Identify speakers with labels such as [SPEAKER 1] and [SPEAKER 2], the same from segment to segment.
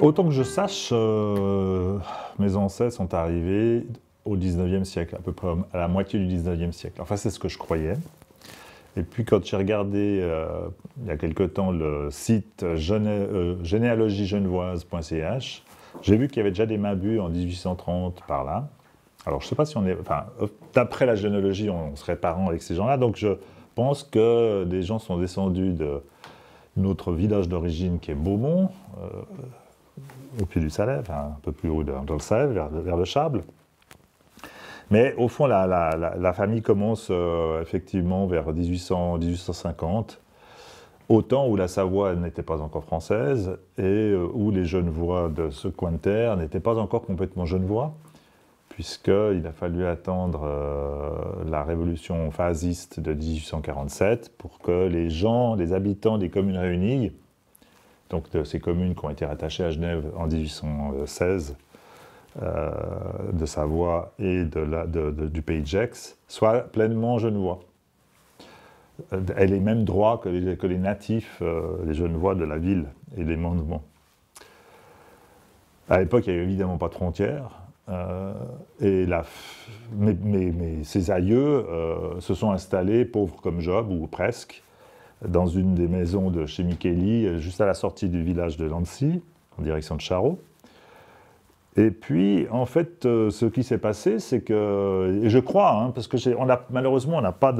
[SPEAKER 1] Autant que je sache, mes ancêtres sont arrivés au 19e siècle, à peu près à la moitié du 19e siècle. Enfin, c'est ce que je croyais. Et puis, quand j'ai regardé, il y a quelque temps, le site généalogiegenevoise.ch, j'ai vu qu'il y avait déjà des Mabus en 1830 par là. Alors, je ne sais pas si on est... Enfin, d'après la généalogie, on serait parents avec ces gens-là. Donc, je pense que des gens sont descendus de notre village d'origine qui est Beaumont, au pied du Salève, un peu plus haut dans le Salève, vers le Chable. Mais au fond, la famille commence effectivement vers 1800-1850, au temps où la Savoie n'était pas encore française et où les Genevois de ce coin de terre n'étaient pas encore complètement genevois, puisqu'il a fallu attendre la révolution phasiste de 1847 pour que les gens, les habitants des communes réunies, donc de ces communes qui ont été rattachées à Genève en 1816, de Savoie et du pays de Gex, soient pleinement genevois. Et les mêmes droits que les natifs, les genevois de la ville et des mandements. À l'époque, il n'y avait évidemment pas de frontières, mais ses aïeux se sont installés, pauvres comme Job, ou presque, dans une des maisons de chez Micheli, juste à la sortie du village de Lancy, en direction de Charroux. Et puis, en fait, ce qui s'est passé, c'est que, et je crois, parce que malheureusement, on n'a pas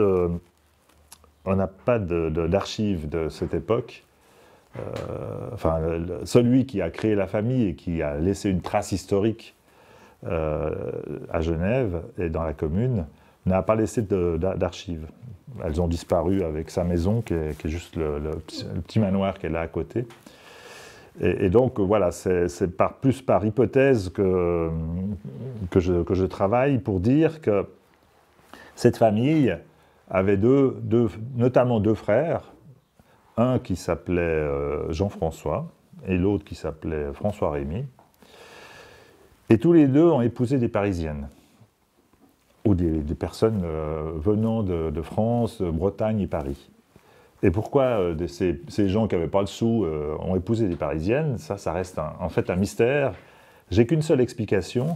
[SPEAKER 1] d'archives de cette époque. Enfin, celui qui a créé la famille et qui a laissé une trace historique à Genève et dans la commune n'a pas laissé d'archives. Elles ont disparu avec sa maison, qui est juste le petit manoir qu'elle a à côté. Et donc, voilà, c'est plus par hypothèse que je travaille pour dire que cette famille avait notamment deux frères, un qui s'appelait Jean-François et l'autre qui s'appelait François-Rémy. Et tous les deux ont épousé des Parisiennes, ou des personnes venant de France, Bretagne et Paris. Et pourquoi ces gens qui n'avaient pas le sou ont épousé des Parisiennes, ça reste en fait un mystère. J'ai qu'une seule explication,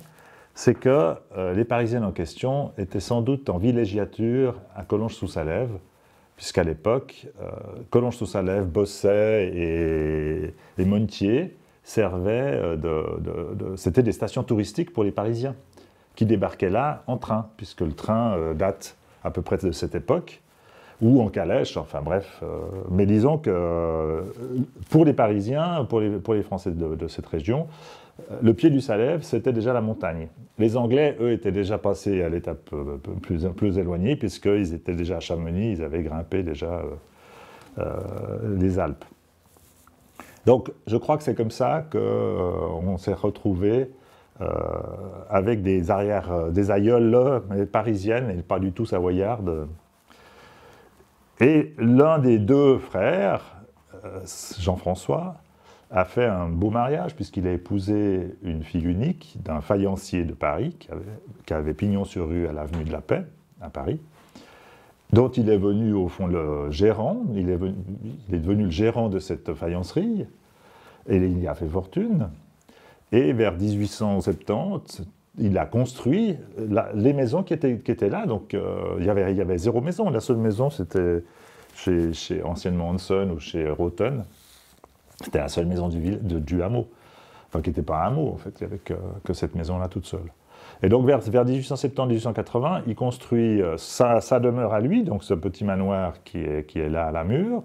[SPEAKER 1] c'est que les Parisiennes en question étaient sans doute en villégiature à Collonges-sous-Salève, puisqu'à l'époque, Collonges-sous-Salève, Bosset et Montier servaient c'était des stations touristiques pour les Parisiens, qui débarquaient là en train, puisque le train date à peu près de cette époque, ou en calèche, enfin bref. Mais disons que pour les Parisiens, pour les Français de cette région, le pied du Salève, c'était déjà la montagne. Les Anglais, eux, étaient déjà passés à l'étape plus éloignée, puisqu'ils étaient déjà à Chamonix, ils avaient grimpé déjà les Alpes. Donc, je crois que c'est comme ça qu'on s'est retrouvés avec des aïeules parisiennes et pas du tout savoyardes. Et l'un des deux frères, Jean-François, a fait un beau mariage puisqu'il a épousé une fille unique d'un faïencier de Paris qui avait pignon sur rue à l'avenue de la Paix, à Paris, dont il est venu au fond le gérant. Il est devenu le gérant de cette faïencerie et il y a fait fortune. Et vers 1870, il a construit les maisons qui étaient là. Donc, il y avait zéro maison. La seule maison, c'était chez anciennement Hanson ou chez Roten. C'était la seule maison du hameau. Enfin, qui n'était pas un hameau, en fait. Il n'y avait que cette maison-là toute seule. Et donc, vers 1870-1880, il construit sa demeure à lui, donc ce petit manoir qui est là à la Mure,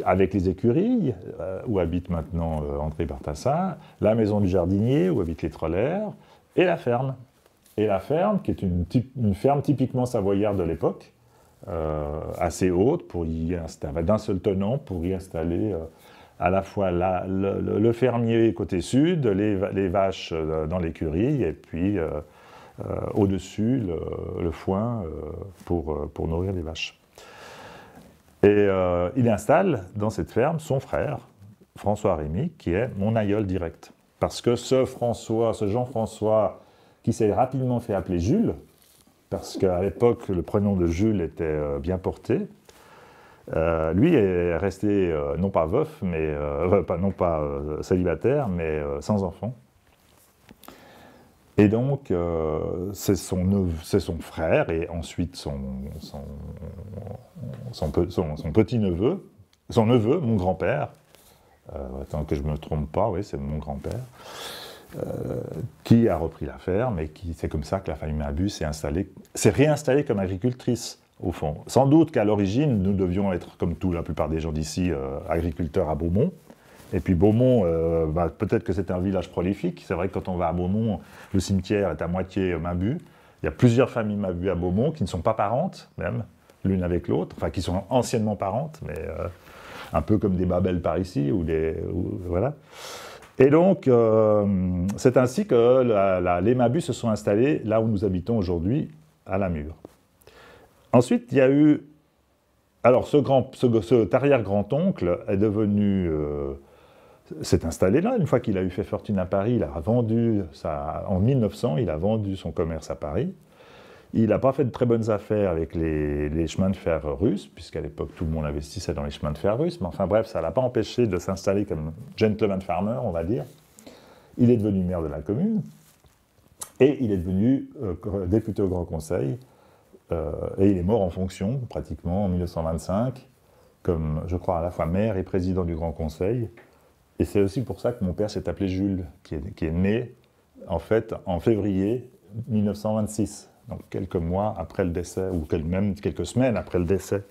[SPEAKER 1] avec les écuries, où habite maintenant André Bartassin, la maison du jardinier, où habitent les Trollers, et la ferme. Et la ferme, qui est une ferme typiquement savoyarde de l'époque, assez haute, d'un seul tenant, pour y installer à la fois le fermier côté sud, les vaches dans l'écurie, et puis au-dessus, le foin pour nourrir les vaches. Et il installe dans cette ferme son frère, François-Rémy, qui est mon aïeul direct. Parce que ce Jean-François, qui s'est rapidement fait appeler Jules, parce qu'à l'époque, le prénom de Jules était bien porté, Lui est resté non pas veuf, mais non pas célibataire, mais sans enfant. Et donc, c'est son frère et ensuite son petit-neveu, son neveu, mon grand-père, tant que je ne me trompe pas, oui, c'est mon grand-père, qui a repris la ferme et c'est comme ça que la famille Mabus s'est réinstallée comme agricultrice, au fond. Sans doute qu'à l'origine, nous devions être, comme la plupart des gens d'ici, agriculteurs à Beaumont. Et puis Beaumont, peut-être que c'est un village prolifique. C'est vrai que quand on va à Beaumont, le cimetière est à moitié Mabus. Il y a plusieurs familles Mabus à Beaumont qui ne sont pas parentes, même, l'une avec l'autre, enfin qui sont anciennement parentes, mais un peu comme des Babel par ici, voilà. Et donc, c'est ainsi que les Mabus se sont installés là où nous habitons aujourd'hui, à la Mure. Ensuite, il y a eu... Alors, cet arrière-grand-oncle est devenu... s'est installé là, une fois qu'il a eu fait fortune à Paris, il a vendu, en 1900, il a vendu son commerce à Paris. Il n'a pas fait de très bonnes affaires avec les chemins de fer russes, puisqu'à l'époque, tout le monde investissait dans les chemins de fer russes, mais enfin bref, ça ne l'a pas empêché de s'installer comme gentleman farmer, on va dire. Il est devenu maire de la commune, et il est devenu député au Grand Conseil, et il est mort en fonction, pratiquement, en 1925, comme, je crois, à la fois maire et président du Grand Conseil. Et c'est aussi pour ça que mon père s'est appelé Jules, qui est né, en fait, en février 1926, donc quelques mois après le décès, ou même quelques semaines après le décès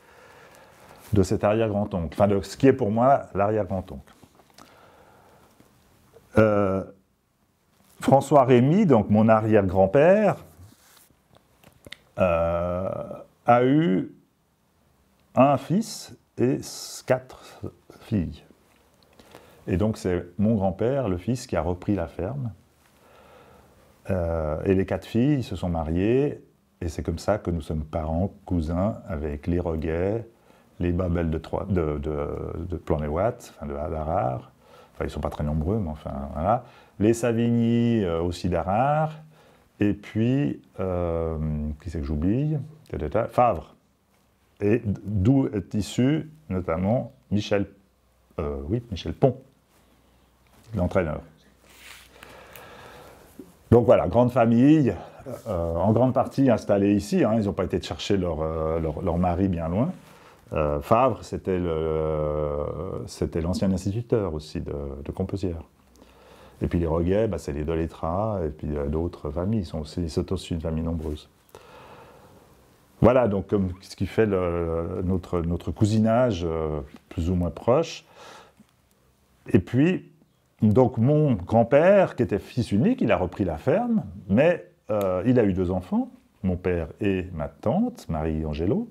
[SPEAKER 1] de cet arrière-grand-oncle, enfin de ce qui est pour moi l'arrière-grand-oncle. François Rémy, donc mon arrière-grand-père, a eu un fils et 4 filles. Et donc c'est mon grand-père, le fils, qui a repris la ferme. Et les 4 filles se sont mariées, et c'est comme ça que nous sommes parents, cousins, avec les Roguet, les Babel de Plan-les-Ouates, enfin de Hadarard, enfin ils ne sont pas très nombreux, mais enfin voilà, les Savigny aussi d'Arard, et puis, qui c'est que j'oublie, Favre, et d'où est issu notamment Michel Pont, l'entraîneur. Donc voilà, grande famille, en grande partie installée ici, hein, ils n'ont pas été chercher leur mari bien loin. Favre, c'était l'ancien instituteur aussi de Composière. Et puis les Roguet, c'est les Dolétra, et puis d'autres familles, c'est aussi une famille nombreuse. Voilà, donc ce qui fait notre cousinage plus ou moins proche. Et puis, donc mon grand-père, qui était fils unique, il a repris la ferme, mais il a eu 2 enfants, mon père et ma tante, Marie-Angelo.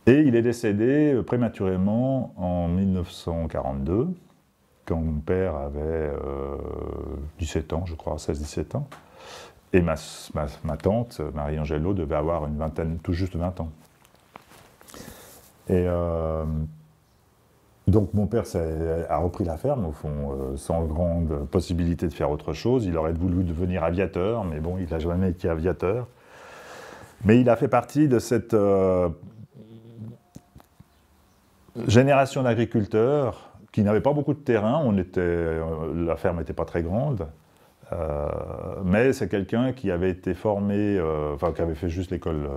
[SPEAKER 1] Et il est décédé prématurément en 1942, quand mon père avait 17 ans, je crois, 16-17 ans. Et ma tante, Marie-Angelo, devait avoir une vingtaine, tout juste 20 ans. Et donc mon père a repris la ferme, au fond, sans grande possibilité de faire autre chose. Il aurait voulu devenir aviateur, mais bon, il n'a jamais été aviateur. Mais il a fait partie de cette génération d'agriculteurs qui n'avaient pas beaucoup de terrain. La ferme n'était pas très grande. Mais c'est quelqu'un qui avait été formé, qui avait fait juste l'école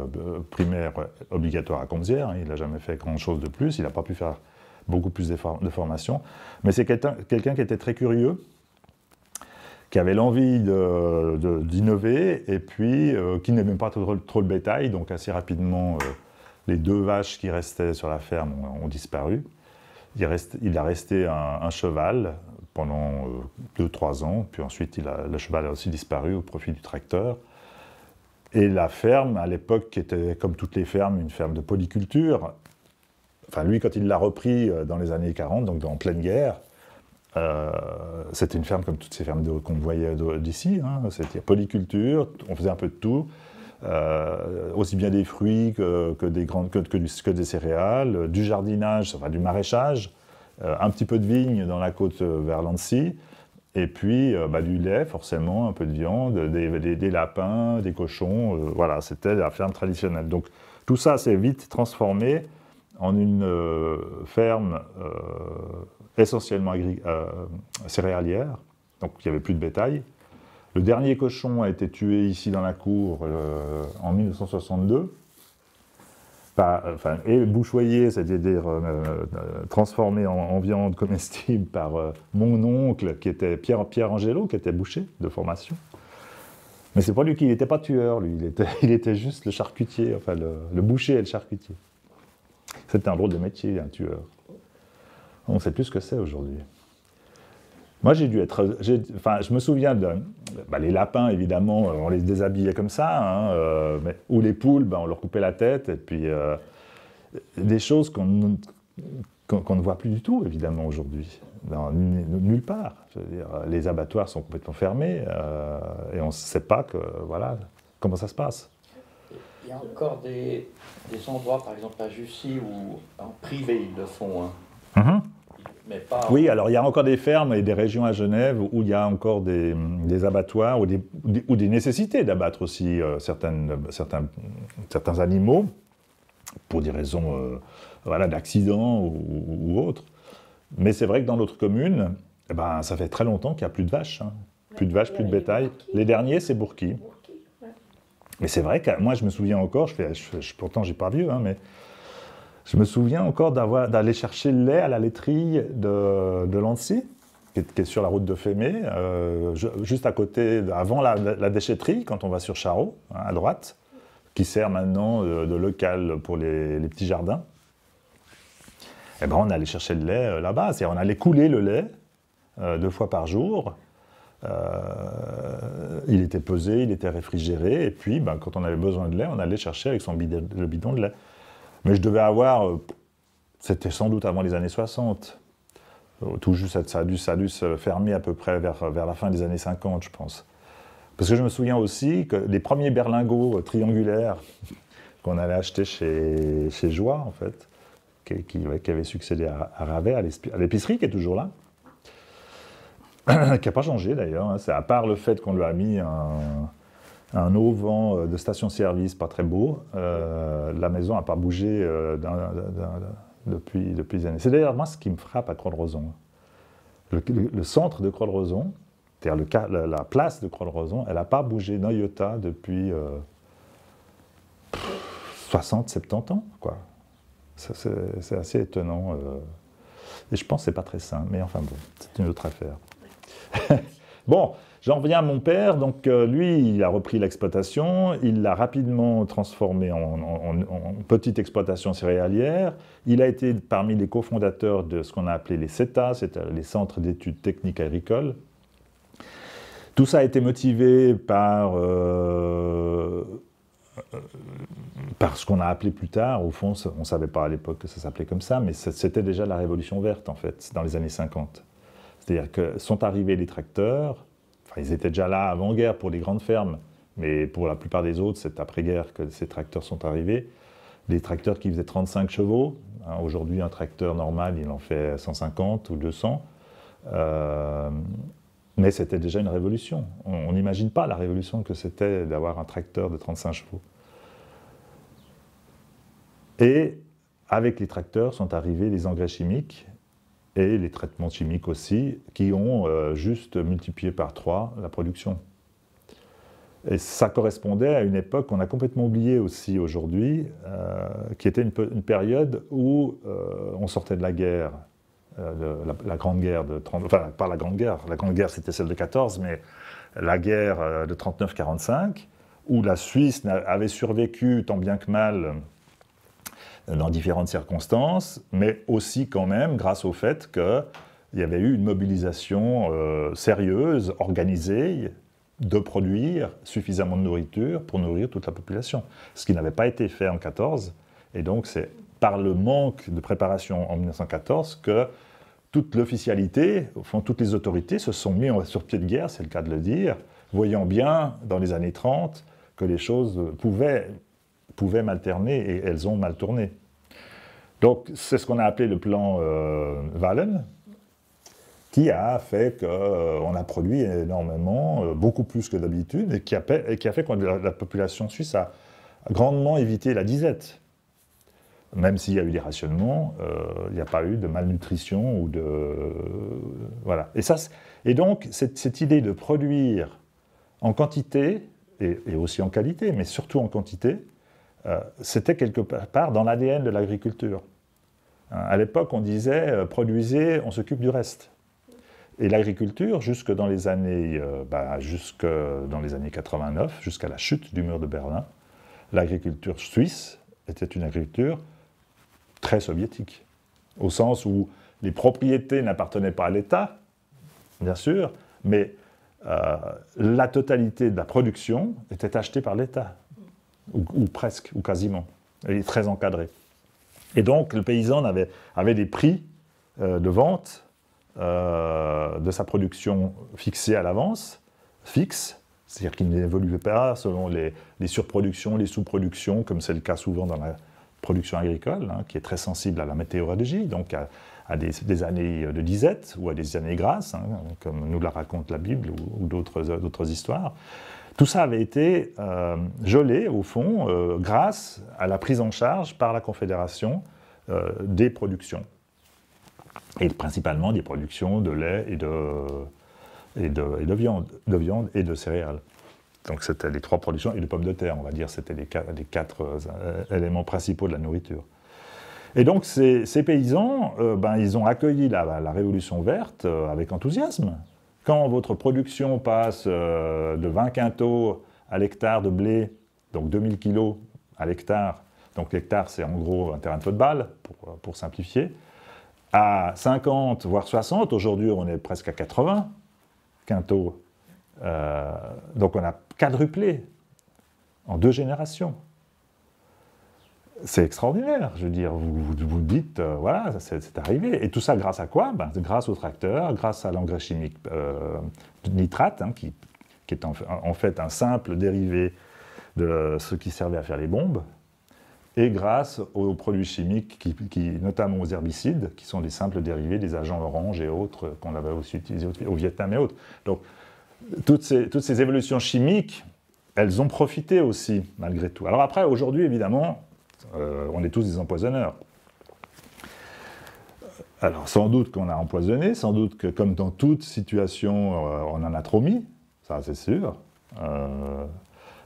[SPEAKER 1] primaire obligatoire à Comzières. Il n'a jamais fait grand-chose de plus. Il n'a pas pu faire beaucoup plus de formation. Mais c'est quelqu'un qui était très curieux, qui avait l'envie d'innover, et puis qui n'aimait pas trop le bétail. Donc assez rapidement, les 2 vaches qui restaient sur la ferme ont disparu. Il a resté un cheval pendant 2-3 ans, puis ensuite le cheval a aussi disparu au profit du tracteur. Et la ferme, à l'époque, qui était, comme toutes les fermes, une ferme de polyculture, enfin lui, quand il l'a repris dans les années 40, donc en pleine guerre, c'était une ferme comme toutes ces fermes qu'on voyait d'ici, hein, c'était polyculture, on faisait un peu de tout, aussi bien des fruits que des céréales, du jardinage, enfin du maraîchage, un petit peu de vigne dans la côte vers l'Annecy, et puis du lait, forcément, un peu de viande, des lapins, des cochons, voilà, c'était la ferme traditionnelle. Donc tout ça s'est vite transformé en une ferme essentiellement céréalière, donc il n'y avait plus de bétail. Le dernier cochon a été tué ici dans la cour en 1962, et bouchoyé, c'est-à-dire transformé en viande comestible par mon oncle, qui était Pierre Angelo, qui était boucher de formation. Mais c'est pas lui qui n'était pas tueur, lui, il était juste le charcutier, enfin le boucher et le charcutier. C'était un drôle de métier, un tueur. On ne sait plus ce que c'est aujourd'hui. Moi, j'ai dû être... je me souviens les lapins, évidemment, on les déshabillait comme ça, hein, ou les poules, on leur coupait la tête, et puis des choses qu'on ne voit plus du tout, évidemment, aujourd'hui. Nulle part. Je veux dire, les abattoirs sont complètement fermés, et on ne sait pas comment ça se passe.
[SPEAKER 2] Il y a encore des endroits, par exemple à Jussy, où en privé ils le font. Hein.
[SPEAKER 1] Mm-hmm.
[SPEAKER 2] Mais pas...
[SPEAKER 1] Oui, alors il y a encore des fermes et des régions à Genève où il y a encore des abattoirs ou des nécessités d'abattre aussi certains animaux pour des raisons d'accidents ou autres. Mais c'est vrai que dans notre commune, ça fait très longtemps qu'il n'y a plus de vaches. Hein. Plus de vaches, plus de bétail. Les derniers, c'est Bourki. Mais c'est vrai que moi, je me souviens encore, pourtant, j'ai pas vieux, hein, mais je me souviens encore d'aller chercher le lait à la laiterie de Lancy, qui est sur la route de Fémé, juste à côté, avant la déchetterie, quand on va sur Charot, hein, à droite, qui sert maintenant de local pour les petits jardins. Et on allait chercher le lait là-bas, on allait couler le lait 2 fois par jour. Il était pesé, il était réfrigéré, et puis quand on avait besoin de lait, on allait chercher avec le bidon de lait. Mais je devais avoir, c'était sans doute avant les années 60, tout juste, ça a dû se fermer à peu près vers la fin des années 50, je pense. Parce que je me souviens aussi que les premiers berlingots triangulaires qu'on allait acheter chez Joie, en fait, qui avait succédé à Ravet, à l'épicerie, qui est toujours là, qui n'a pas changé d'ailleurs, hein. C'est à part le fait qu'on lui a mis un auvent de station-service pas très beau, la maison n'a pas bougé depuis des années. C'est d'ailleurs moi ce qui me frappe à Croix-de-Rozon. Le centre de Croix-de-Rozon, c'est-à-dire la place de Croix-de-Rozon, elle n'a pas bougé d'un iota depuis 60-70 ans, quoi. C'est assez étonnant. Et je pense que ce n'est pas très sain, mais enfin bon, c'est une autre affaire. Bon, j'en reviens à mon père. Donc lui, il a repris l'exploitation, il l'a rapidement transformée en petite exploitation céréalière. Il a été parmi les cofondateurs de ce qu'on a appelé les CETA, c'est-à-dire les Centres d'études techniques agricoles. Tout ça a été motivé par ce qu'on a appelé plus tard, au fond, on ne savait pas à l'époque que ça s'appelait comme ça, mais c'était déjà la Révolution verte, en fait, dans les années 50. C'est-à-dire que sont arrivés les tracteurs, enfin, ils étaient déjà là avant-guerre pour les grandes fermes, mais pour la plupart des autres, c'est après-guerre que ces tracteurs sont arrivés. Des tracteurs qui faisaient 35 chevaux, hein, aujourd'hui, un tracteur normal, il en fait 150 ou 200. Mais c'était déjà une révolution. On n'imagine pas la révolution que c'était d'avoir un tracteur de 35 chevaux. Et avec les tracteurs sont arrivés les engrais chimiques et les traitements chimiques aussi, qui ont juste multiplié par 3 la production. Et ça correspondait à une époque qu'on a complètement oubliée aussi aujourd'hui, qui était une période où on sortait de la guerre. La Grande Guerre de 30... Enfin, pas la Grande Guerre c'était celle de 14, mais la guerre de 39-45, où la Suisse avait survécu tant bien que mal dans différentes circonstances, mais aussi quand même grâce au fait qu'il y avait eu une mobilisation sérieuse, organisée, de produire suffisamment de nourriture pour nourrir toute la population. Ce qui n'avait pas été fait en 14, et donc c'est par le manque de préparation en 1914 que toute l'officialité, au fond, toutes les autorités se sont mis sur pied de guerre, c'est le cas de le dire, voyant bien, dans les années 30, que les choses pouvaient mal tourner, et elles ont mal tourné. Donc, c'est ce qu'on a appelé le plan Wallen, qui a fait qu'on a produit énormément, beaucoup plus que d'habitude, et qui a fait que la population suisse a grandement évité la disette. Même s'il y a eu des rationnements, il n'y a pas eu de malnutrition ou de... voilà. Et donc, cette idée de produire en quantité, et aussi en qualité, mais surtout en quantité, c'était quelque part dans l'ADN de l'agriculture. À l'époque, on disait « produisez, on s'occupe du reste ». Et l'agriculture, jusque dans les années 89, jusqu'à la chute du mur de Berlin, l'agriculture suisse était une agriculture très soviétique, au sens où les propriétés n'appartenaient pas à l'État, bien sûr, mais la totalité de la production était achetée par l'État, ou presque, ou quasiment, et très encadrée. Et donc, le paysan avait des prix de vente de sa production fixée à l'avance, fixe, c'est-à-dire qu'il n'évoluait pas selon les surproductions, les sous-productions, comme c'est le cas souvent dans la production agricole, qui est très sensible à la météorologie, donc à des années de disette ou à des années grasses, comme nous la raconte la Bible ou d'autres histoires. Tout ça avait été gelé, au fond, grâce à la prise en charge par la Confédération des productions. Et principalement des productions de lait et de viande et de céréales. Donc c'était les 3 productions, et de pommes de terre, on va dire, c'était les 4 éléments principaux de la nourriture. Et donc ces paysans, ils ont accueilli la Révolution verte avec enthousiasme. Quand votre production passe de 20 quintaux à l'hectare de blé, donc 2000 kilos à l'hectare, donc l'hectare c'est en gros un terrain de football, pour simplifier, à 50 voire 60, aujourd'hui on est presque à 80 quintaux, donc on a quadruplé en 2 générations. C'est extraordinaire, je veux dire, vous dites, voilà, c'est arrivé. Et tout ça grâce à quoi? Grâce aux tracteurs, grâce à l'engrais chimique nitrate, qui est en fait un simple dérivé de ce qui servait à faire les bombes, et grâce aux produits chimiques, notamment aux herbicides, qui sont des simples dérivés des agents orange et autres qu'on avait aussi utilisés au Vietnam et autres. Donc, toutes ces évolutions chimiques, elles ont profité aussi, malgré tout. Alors après, aujourd'hui, évidemment, on est tous des empoisonneurs. Alors, sans doute qu'on a empoisonné, sans doute que, comme dans toute situation, on en a trop mis, ça c'est sûr.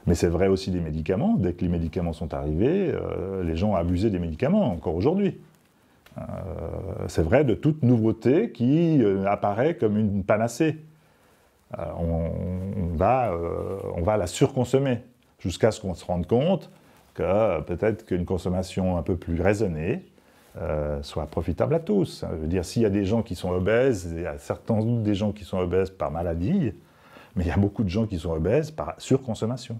[SPEAKER 1] Mais c'est vrai aussi des médicaments. Dès que les médicaments sont arrivés, les gens ont abusé des médicaments, encore aujourd'hui. C'est vrai de toute nouveauté qui apparaît comme une panacée. On va la surconsommer, jusqu'à ce qu'on se rende compte que peut-être qu'une consommation un peu plus raisonnée soit profitable à tous. Je veux dire, s'il y a des gens qui sont obèses, il y a certainement des gens qui sont obèses par maladie, mais il y a beaucoup de gens qui sont obèses par surconsommation.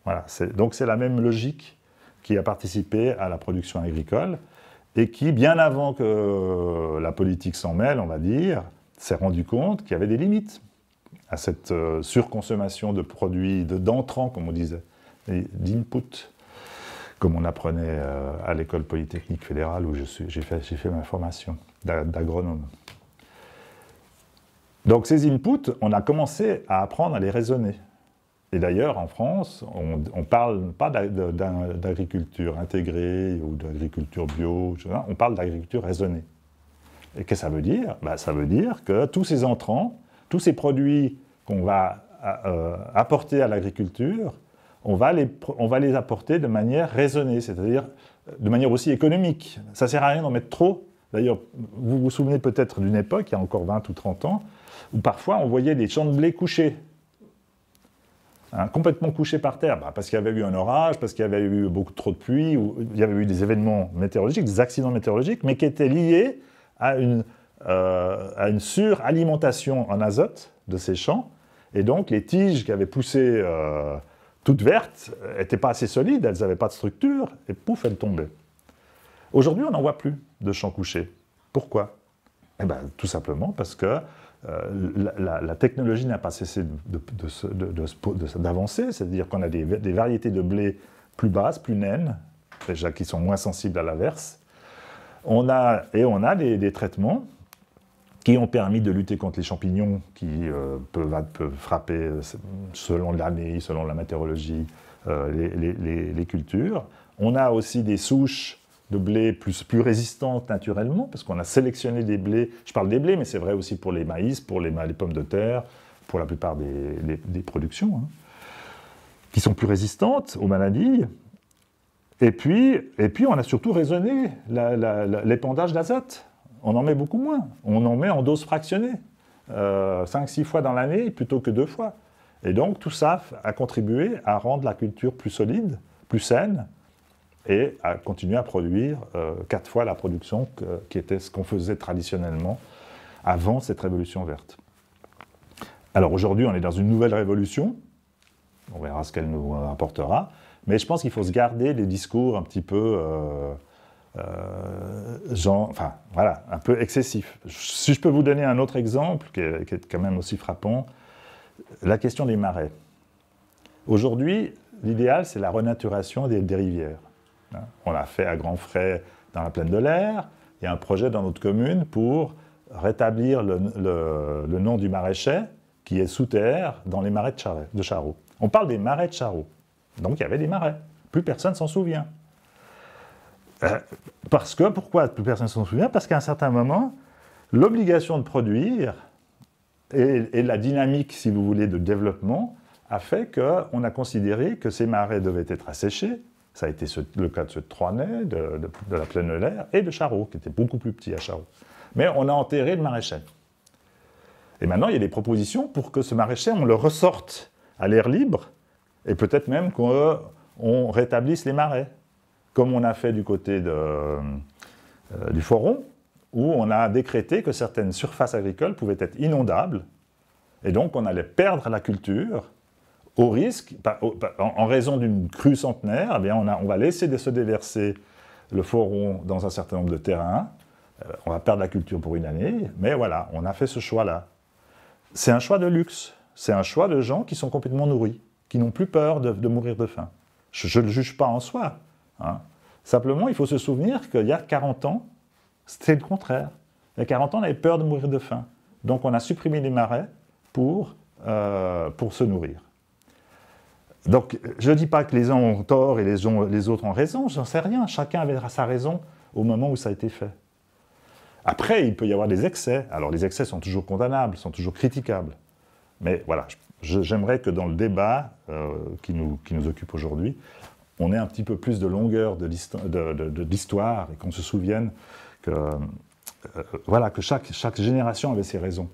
[SPEAKER 1] Voilà, donc c'est la même logique qui a participé à la production agricole et qui, bien avant que la politique s'en mêle, on va dire, s'est rendu compte qu'il y avait des limites à cette surconsommation de produits, d'entrants, comme on disait, d'input, comme on apprenait à l'école polytechnique fédérale où j'ai fait ma formation d'agronome. Donc ces inputs, on a commencé à apprendre à les raisonner. Et d'ailleurs, en France, on ne parle pas d'agriculture intégrée ou d'agriculture bio, on parle d'agriculture raisonnée. Et qu'est-ce que ça veut dire? Ça veut dire que tous ces entrants, tous ces produits qu'on va apporter à l'agriculture, on va les apporter de manière raisonnée, c'est-à-dire de manière aussi économique. Ça ne sert à rien d'en mettre trop. D'ailleurs, vous vous souvenez peut-être d'une époque, il y a encore 20 ou 30 ans, où parfois on voyait des champs de blé couchés, complètement couchés par terre, parce qu'il y avait eu un orage, parce qu'il y avait eu beaucoup trop de pluie, ou il y avait eu des événements météorologiques, des accidents météorologiques, mais qui étaient liés à une suralimentation en azote de ces champs, et donc les tiges qui avaient poussé toutes vertes n'étaient pas assez solides, elles n'avaient pas de structure, et pouf, elles tombaient. Aujourd'hui, on n'en voit plus de champs couchés. Pourquoi? Tout simplement parce que la technologie n'a pas cessé d'avancer, c'est-à-dire qu'on a des variétés de blé plus basses, plus naines, déjà qui sont moins sensibles à l'averse. On a des traitements qui ont permis de lutter contre les champignons qui peuvent frapper selon l'année, selon la météorologie, les cultures. On a aussi des souches de blé plus résistantes naturellement, parce qu'on a sélectionné des blés, je parle des blés, mais c'est vrai aussi pour les maïs, pour les pommes de terre, pour la plupart des productions, hein, qui sont plus résistantes aux maladies. Et puis on a surtout raisonné l'épandage d'azote. On en met beaucoup moins. On en met en dose fractionnée, 5-6 fois dans l'année plutôt que 2 fois. Et donc tout ça a contribué à rendre la culture plus solide, plus saine, et à continuer à produire 4 fois la production qui était ce qu'on faisait traditionnellement avant cette révolution verte. Alors aujourd'hui, on est dans une nouvelle révolution. On verra ce qu'elle nous apportera. Mais je pense qu'il faut se garder des discours un petit peu, un peu excessifs. Si je peux vous donner un autre exemple, qui est quand même aussi frappant, la question des marais. Aujourd'hui, l'idéal, c'est la renaturation des rivières. On l'a fait à grands frais dans la plaine de l'Aire. Il y a un projet dans notre commune pour rétablir le nom du maraîcher qui est sous terre dans les marais de Charroux. On parle des marais de Charroux. Donc il y avait des marais. Plus personne ne s'en souvient. Pourquoi plus personne ne s'en souvient? Parce qu'à un certain moment, l'obligation de produire et la dynamique, si vous voulez, de développement a fait qu'on a considéré que ces marais devaient être asséchés. Ça a été le cas de ceux de Troinay, de la plaine de l'Aire et de Charroux, qui était beaucoup plus petit à Charroux. Mais on a enterré le maraîcher. Et maintenant, il y a des propositions pour que ce maraîcher, on le ressorte à l'air libre, et peut-être même qu'on rétablisse les marais, comme on a fait du côté du Foron, où on a décrété que certaines surfaces agricoles pouvaient être inondables, et donc on allait perdre la culture au risque, en raison d'une crue centenaire, eh bien on va laisser se déverser le Foron dans un certain nombre de terrains, on va perdre la culture pour une année, mais voilà, on a fait ce choix-là. C'est un choix de luxe, c'est un choix de gens qui sont complètement nourris, qui n'ont plus peur de mourir de faim. Je ne le juge pas en soi. Hein. Simplement, il faut se souvenir qu'il y a 40 ans, c'était le contraire. Il y a 40 ans, on avait peur de mourir de faim. Donc on a supprimé les marais pour se nourrir. Donc je ne dis pas que les uns ont tort et les autres ont raison, j'en sais rien. Chacun avait sa raison au moment où ça a été fait. Après, il peut y avoir des excès. Alors les excès sont toujours condamnables, sont toujours critiquables. Mais voilà, j'aimerais que dans le débat qui nous occupe aujourd'hui, on ait un petit peu plus de longueur de l'histoire et qu'on se souvienne que chaque génération avait ses raisons.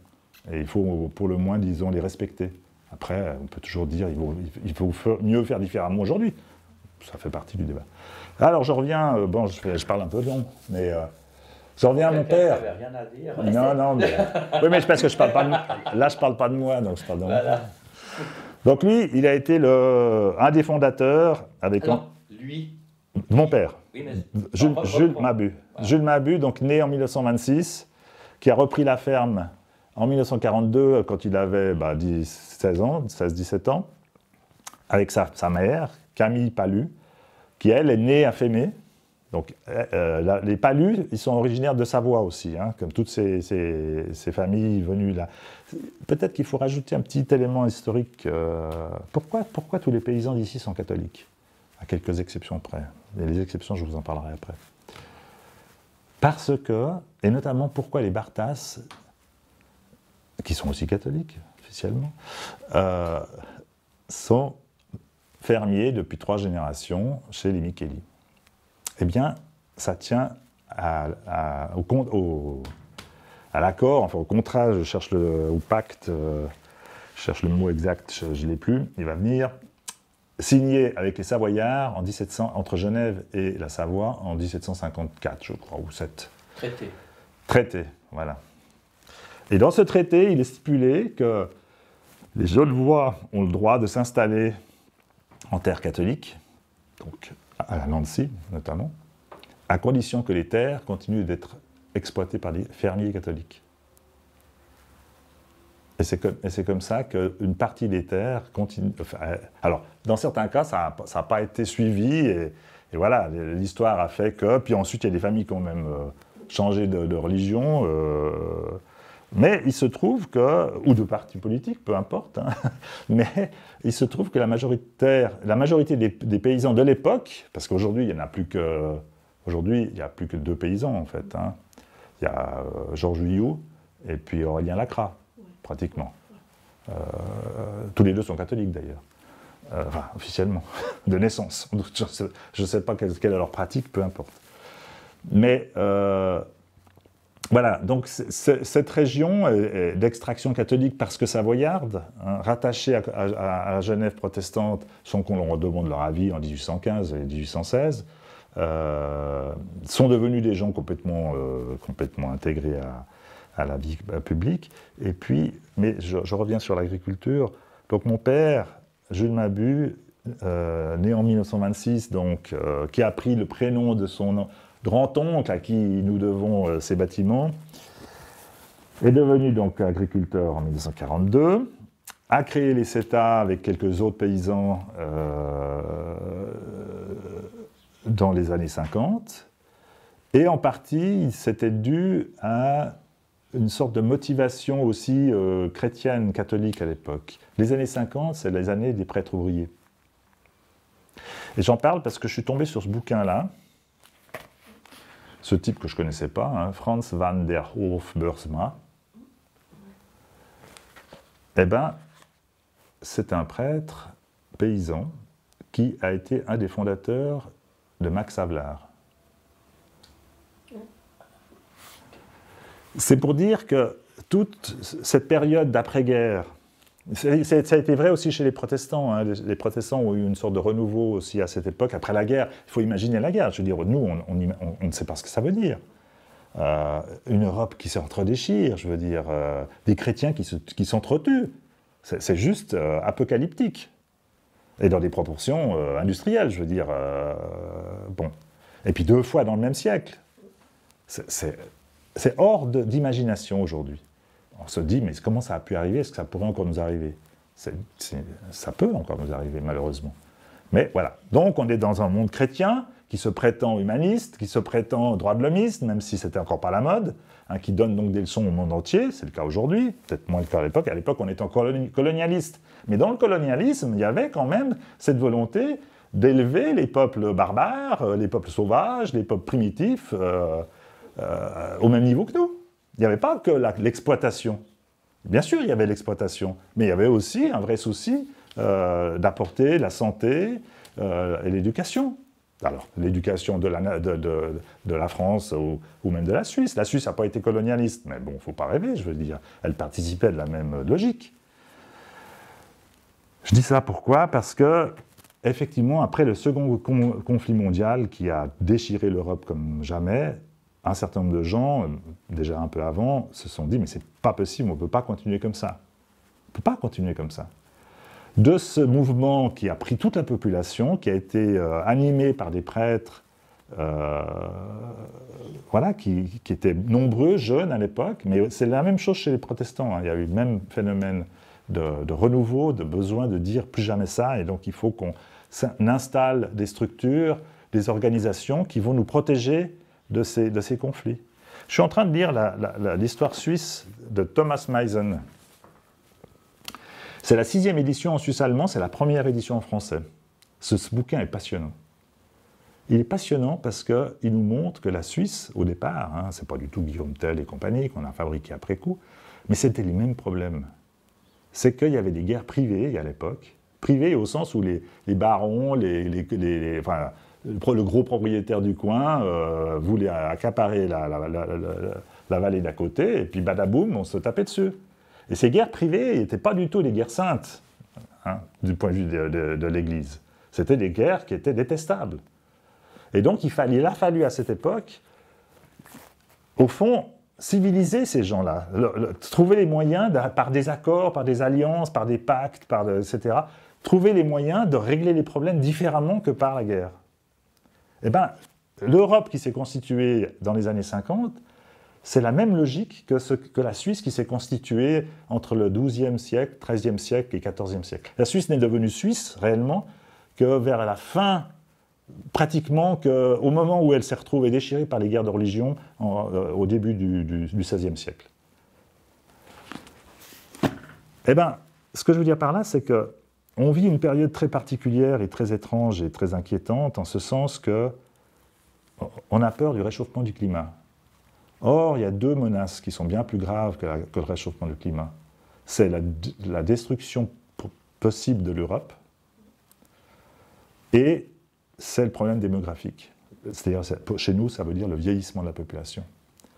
[SPEAKER 1] Et il faut pour le moins, disons, les respecter. Après, on peut toujours dire il faut mieux faire différemment aujourd'hui. Ça fait partie du débat. Alors je reviens, je parle un peu long, mais je reviens à mon père.
[SPEAKER 2] Tu n'avais rien à dire.
[SPEAKER 1] Non, mais... Oui, mais parce que je parle pas de... Là, je ne parle pas de moi, donc je parle de mon père. Donc lui, il a été un des fondateurs avec...
[SPEAKER 2] Lui
[SPEAKER 1] Mon père,
[SPEAKER 2] oui, mais...
[SPEAKER 1] Jules Mabut. Voilà. Jules Mabut, donc né en 1926, qui a repris la ferme en 1942, quand il avait 16-17 ans, avec sa mère, Camille Palu, qui, elle, est née à Fémé. Donc, les Palus, ils sont originaires de Savoie aussi, hein, comme toutes ces familles venues là. Peut-être qu'il faut rajouter un petit élément historique. Pourquoi tous les paysans d'ici sont catholiques? À quelques exceptions près. Et les exceptions, je vous en parlerai après. Parce que, et notamment pourquoi les Bartas, qui sont aussi catholiques, officiellement, sont fermiers depuis 3 générations chez les Micheli. Eh bien, ça tient à l'accord, enfin au contrat, au pacte, je cherche le mot exact, je ne l'ai plus, il va venir, signé avec les Savoyards entre Genève et la Savoie en 1754, je crois, ou 7. Traité, voilà. Et dans ce traité, il est stipulé que les Genevois ont le droit de s'installer en terre catholique, donc à Nancy notamment, à condition que les terres continuent d'être exploitées par des fermiers catholiques. Et c'est comme ça qu'une partie des terres continue... alors, dans certains cas, ça n'a pas été suivi, et voilà, l'histoire a fait que... Puis ensuite, il y a des familles qui ont même changé de religion, mais il se trouve que... Ou de parti politique, peu importe, hein, mais il se trouve que la majorité des paysans de l'époque, parce qu'aujourd'hui, il n'y en a plus que Aujourd'hui, il n'y a plus que 2 paysans, en fait. Hein. Il y a Georges Huillot et puis Aurélien Lacrat, pratiquement. Tous les 2 sont catholiques, d'ailleurs. Enfin, officiellement, de naissance. Je ne sais pas quelle est leur pratique, peu importe. Mais voilà, donc cette région est d'extraction catholique parce que savoyarde, hein, rattachée à la Genève protestante, sans qu'on leur demande leur avis en 1815 et 1816, sont devenus des gens complètement intégrés à la vie publique. Et puis, mais je reviens sur l'agriculture. Donc mon père, Jules Mabut, né en 1926, donc, qui a pris le prénom de son grand-oncle à qui nous devons ces bâtiments, est devenu donc agriculteur en 1942, a créé les CETA avec quelques autres paysans dans les années 50, et en partie, c'était dû à une sorte de motivation aussi chrétienne, catholique à l'époque. Les années 50, c'est les années des prêtres ouvriers. Et j'en parle parce que je suis tombé sur ce bouquin-là, ce type que je ne connaissais pas, hein, Franz van der Hof-Boersma. Eh bien, c'est un prêtre paysan qui a été un des fondateurs de Max Havelaar. C'est pour dire que toute cette période d'après-guerre, ça a été vrai aussi chez les protestants. Hein. Les protestants ont eu une sorte de renouveau aussi à cette époque, après la guerre. Il faut imaginer la guerre. Je veux dire, nous, on ne sait pas ce que ça veut dire. Une Europe qui s'entre-déchire, je veux dire, des chrétiens qui s'entretuent. C'est juste apocalyptique. Et dans des proportions industrielles, je veux dire. Bon. Et puis 2 fois dans le même siècle. C'est hors d'imagination aujourd'hui. On se dit, mais comment ça a pu arriver? Est-ce que ça pourrait encore nous arriver? Ça peut encore nous arriver, malheureusement. Mais voilà. Donc, on est dans un monde chrétien qui se prétend humaniste, qui se prétend droit de l'homiste, même si c'était encore pas la mode, hein, qui donne donc des leçons au monde entier. C'est le cas aujourd'hui, peut-être moins le cas à l'époque. À l'époque, on était encore colonialiste. Mais dans le colonialisme, il y avait quand même cette volonté d'élever les peuples barbares, les peuples sauvages, les peuples primitifs, au même niveau que nous. Il n'y avait pas que l'exploitation. Bien sûr, il y avait l'exploitation, mais il y avait aussi un vrai souci d'apporter la santé et l'éducation. Alors, l'éducation de la France ou même de la Suisse. La Suisse n'a pas été colonialiste, mais bon, il ne faut pas rêver, je veux dire. Elle participait de la même logique. Je dis ça pourquoi? Parce que, effectivement, après le second conflit mondial qui a déchiré l'Europe comme jamais, un certain nombre de gens, déjà un peu avant, se sont dit « mais c'est pas possible, on ne peut pas continuer comme ça. On ne peut pas continuer comme ça ». De ce mouvement qui a pris toute la population, qui a été animé par des prêtres voilà, qui étaient nombreux, jeunes à l'époque, mais c'est la même chose chez les protestants. Hein. Il y a eu le même phénomène de renouveau, de besoin de dire plus jamais ça, et donc il faut qu'on installe des structures, des organisations qui vont nous protéger de ces conflits. Je suis en train de lire l'histoire suisse de Thomas Meissen. C'est la 6e édition en suisse allemand, c'est la première édition en français. Ce bouquin est passionnant. Il est passionnant parce qu'il nous montre que la Suisse, au départ, hein, c'est pas du tout Guillaume Tell et compagnie qu'on a fabriqué après coup, mais c'était les mêmes problèmes. C'est qu'il y avait des guerres privées à l'époque, privées au sens où les barons, enfin, le gros propriétaire du coin voulait accaparer la vallée d'à côté, et puis badaboum, on se tapait dessus. Et ces guerres privées n'étaient pas du tout des guerres saintes, hein, du point de vue de l'Église. C'était des guerres qui étaient détestables. Et donc il a fallu à cette époque, au fond, civiliser ces gens-là, trouver les moyens, par des accords, par des alliances, par des pactes, etc., trouver les moyens de régler les problèmes différemment que par la guerre. Eh bien, l'Europe qui s'est constituée dans les années 50, c'est la même logique que la Suisse qui s'est constituée entre le XIIe siècle, XIIIe siècle et XIVe siècle. La Suisse n'est devenue suisse, réellement, que vers la fin, pratiquement au moment où elle s'est retrouvée déchirée par les guerres de religion au début du XVIe siècle. Eh bien, ce que je veux dire par là, c'est que on vit une période très particulière et très étrange et très inquiétante, en ce sens que on a peur du réchauffement du climat. Or, il y a deux menaces qui sont bien plus graves que le réchauffement du climat. C'est la destruction possible de l'Europe et c'est le problème démographique. C'est-à-dire, chez nous, ça veut dire le vieillissement de la population.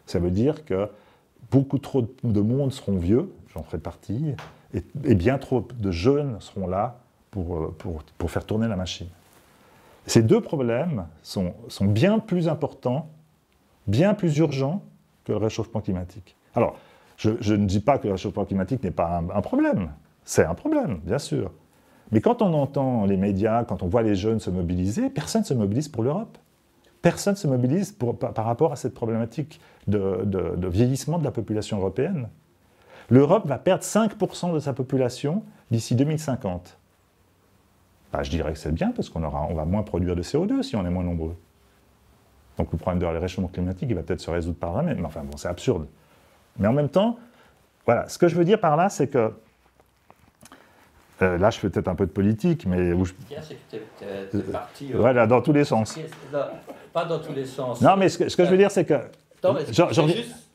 [SPEAKER 1] Ça veut dire que beaucoup trop de monde seront vieux, j'en ferai partie, et bien trop de jeunes seront là pour faire tourner la machine. Ces deux problèmes sont bien plus importants, bien plus urgents que le réchauffement climatique. Alors, je ne dis pas que le réchauffement climatique n'est pas un problème. C'est un problème, bien sûr. Mais quand on entend les médias, quand on voit les jeunes se mobiliser, personne ne se mobilise pour l'Europe. Personne ne se mobilise par rapport à cette problématique de vieillissement de la population européenne. L'Europe va perdre 5% de sa population d'ici 2050. Je dirais que c'est bien, parce qu'on va moins produire de CO2 si on est moins nombreux. Donc le problème de réchauffement climatique, il va peut-être se résoudre par là-même. Mais enfin, bon, c'est absurde. Mais en même temps, voilà, ce que je veux dire par là, c'est que là, je fais peut-être un peu de politique, mais...
[SPEAKER 2] C'est que t'es parti...
[SPEAKER 1] voilà, dans tous les sens.
[SPEAKER 2] Pas dans tous les sens.
[SPEAKER 1] Non, mais ce que je veux dire, c'est que...
[SPEAKER 2] Attends, mais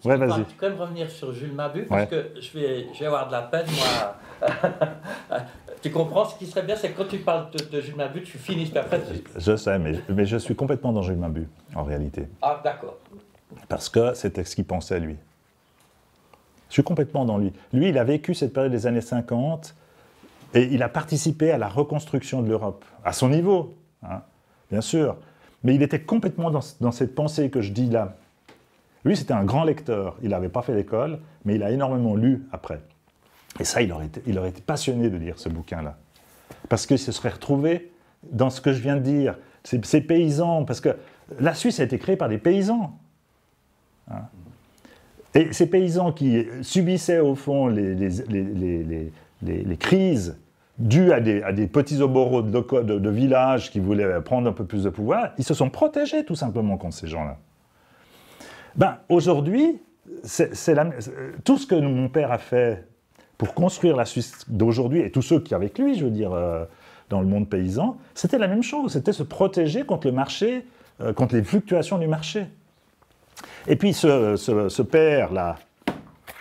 [SPEAKER 1] ouais, vas-y.
[SPEAKER 2] Tu peux quand même revenir sur Jules Mabut, parce que je vais avoir de la peine, moi. Tu comprends, ce qui serait bien, c'est que quand tu parles de Jules Mabut, tu finisses, puis après...
[SPEAKER 1] Je sais, mais je suis complètement dans Jules Mabut, en réalité.
[SPEAKER 2] Ah, d'accord.
[SPEAKER 1] Parce que c'était ce qu'il pensait, lui. Je suis complètement dans lui. Lui, il a vécu cette période des années 50, et il a participé à la reconstruction de l'Europe, à son niveau, hein, bien sûr. Mais il était complètement dans cette pensée que je dis là. Lui, c'était un grand lecteur. Il n'avait pas fait l'école, mais il a énormément lu après. Et ça, il aurait été passionné de lire ce bouquin-là. Parce qu'il se serait retrouvé dans ce que je viens de dire. Ces paysans, parce que la Suisse a été créée par des paysans. Hein. Et ces paysans qui subissaient, au fond, les crises dues à des petits oboros de villages qui voulaient prendre un peu plus de pouvoir, ils se sont protégés, tout simplement, contre ces gens-là. Aujourd'hui, tout ce que mon père a fait pour construire la Suisse d'aujourd'hui, et tous ceux qui avec lui, je veux dire, dans le monde paysan, c'était la même chose, c'était se protéger contre le marché, contre les fluctuations du marché. Et puis ce père-là,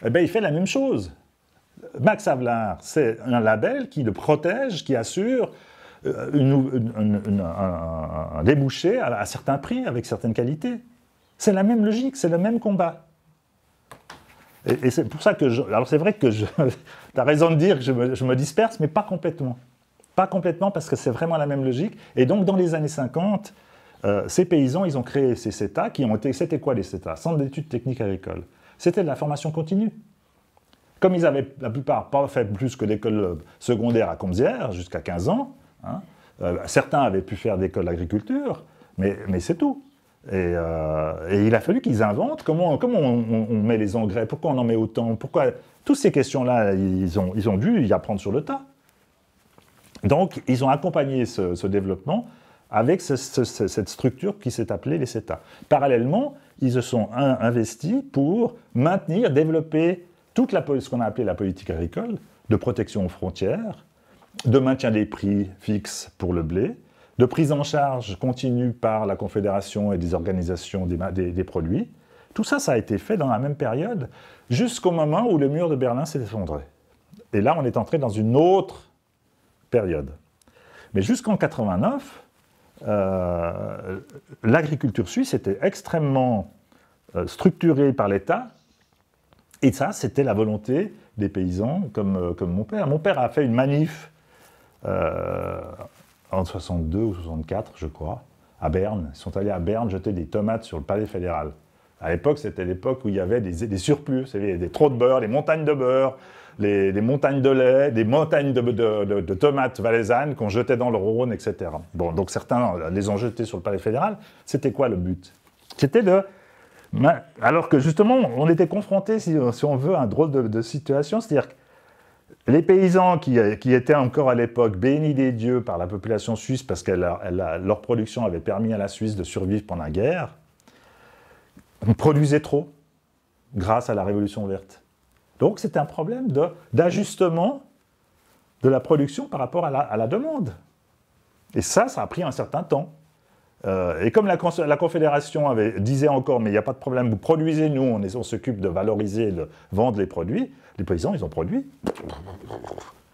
[SPEAKER 1] il fait la même chose. Max Havelaar, c'est un label qui le protège, qui assure un débouché à certains prix, avec certaines qualités. C'est la même logique, c'est le même combat. Et c'est pour ça que alors c'est vrai que tu as raison de dire que je me disperse, mais pas complètement. Pas complètement, parce que c'est vraiment la même logique. Et donc, dans les années 50, ces paysans, ils ont créé ces CETA, qui ont été... C'était quoi les CETA? Centres d'études techniques agricoles. C'était de la formation continue. Comme ils avaient, la plupart, pas fait plus que l'école secondaire à Comzières, jusqu'à 15 ans, hein, certains avaient pu faire d'école d'agriculture, mais c'est tout. Et il a fallu qu'ils inventent comment on met les engrais, pourquoi on en met autant, pourquoi... Toutes ces questions-là, ils ont dû y apprendre sur le tas. Donc, ils ont accompagné ce développement avec cette structure qui s'est appelée les CETA. Parallèlement, ils se sont investis pour maintenir, développer toute ce qu'on a appelé la politique agricole, de protection aux frontières, de maintien des prix fixes pour le blé, de prise en charge continue par la Confédération et des organisations des produits. Tout ça, ça a été fait dans la même période, jusqu'au moment où le mur de Berlin s'est effondré. Et là, on est entré dans une autre période. Mais jusqu'en 89, l'agriculture suisse était extrêmement structurée par l'État, et ça, c'était la volonté des paysans, comme mon père. Mon père a fait une manif en 62 ou 64, je crois, à Berne. Ils sont allés à Berne jeter des tomates sur le palais fédéral. À l'époque, c'était l'époque où il y avait des surplus, des trop de beurre, des montagnes de beurre, des montagnes de lait, des montagnes de tomates valaisannes qu'on jetait dans le Rhône, etc. Bon, donc certains les ont jetés sur le palais fédéral. C'était quoi le but? C'était alors que justement, on était confrontés, si on veut, à un drôle de situation, c'est-à-dire que les paysans qui étaient encore à l'époque bénis des dieux par la population suisse parce que leur production avait permis à la Suisse de survivre pendant la guerre, produisaient trop grâce à la Révolution verte. Donc c'était un problème d'ajustement de la production par rapport à la demande. Et ça a pris un certain temps. Et comme la Confédération disait encore, mais il n'y a pas de problème, vous produisez, nous, on s'occupe de valoriser, de vendre les produits, les paysans, ils ont produit.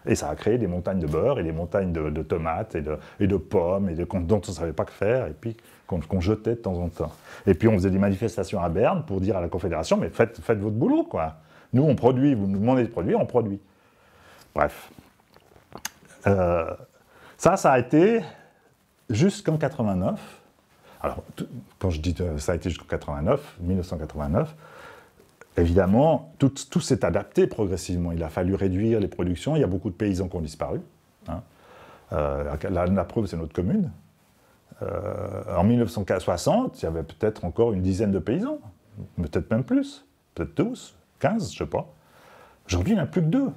[SPEAKER 1] Et ça a créé des montagnes de beurre et des montagnes de tomates et de pommes dont on ne savait pas que faire et puis qu'on jetait de temps en temps. Et puis on faisait des manifestations à Berne pour dire à la Confédération, mais faites votre boulot, quoi. Nous, on produit, vous nous demandez de produire, on produit. Bref. Ça a été jusqu'en 89. Alors, quand je dis ça a été jusqu'en 1989, évidemment, tout s'est adapté progressivement. Il a fallu réduire les productions. Il y a beaucoup de paysans qui ont disparu. Hein. La preuve, c'est notre commune. En 1960, il y avait peut-être encore une dizaine de paysans. Peut-être même plus. Peut-être 12, 15, je ne sais pas. Aujourd'hui, il n'y en a plus que 2.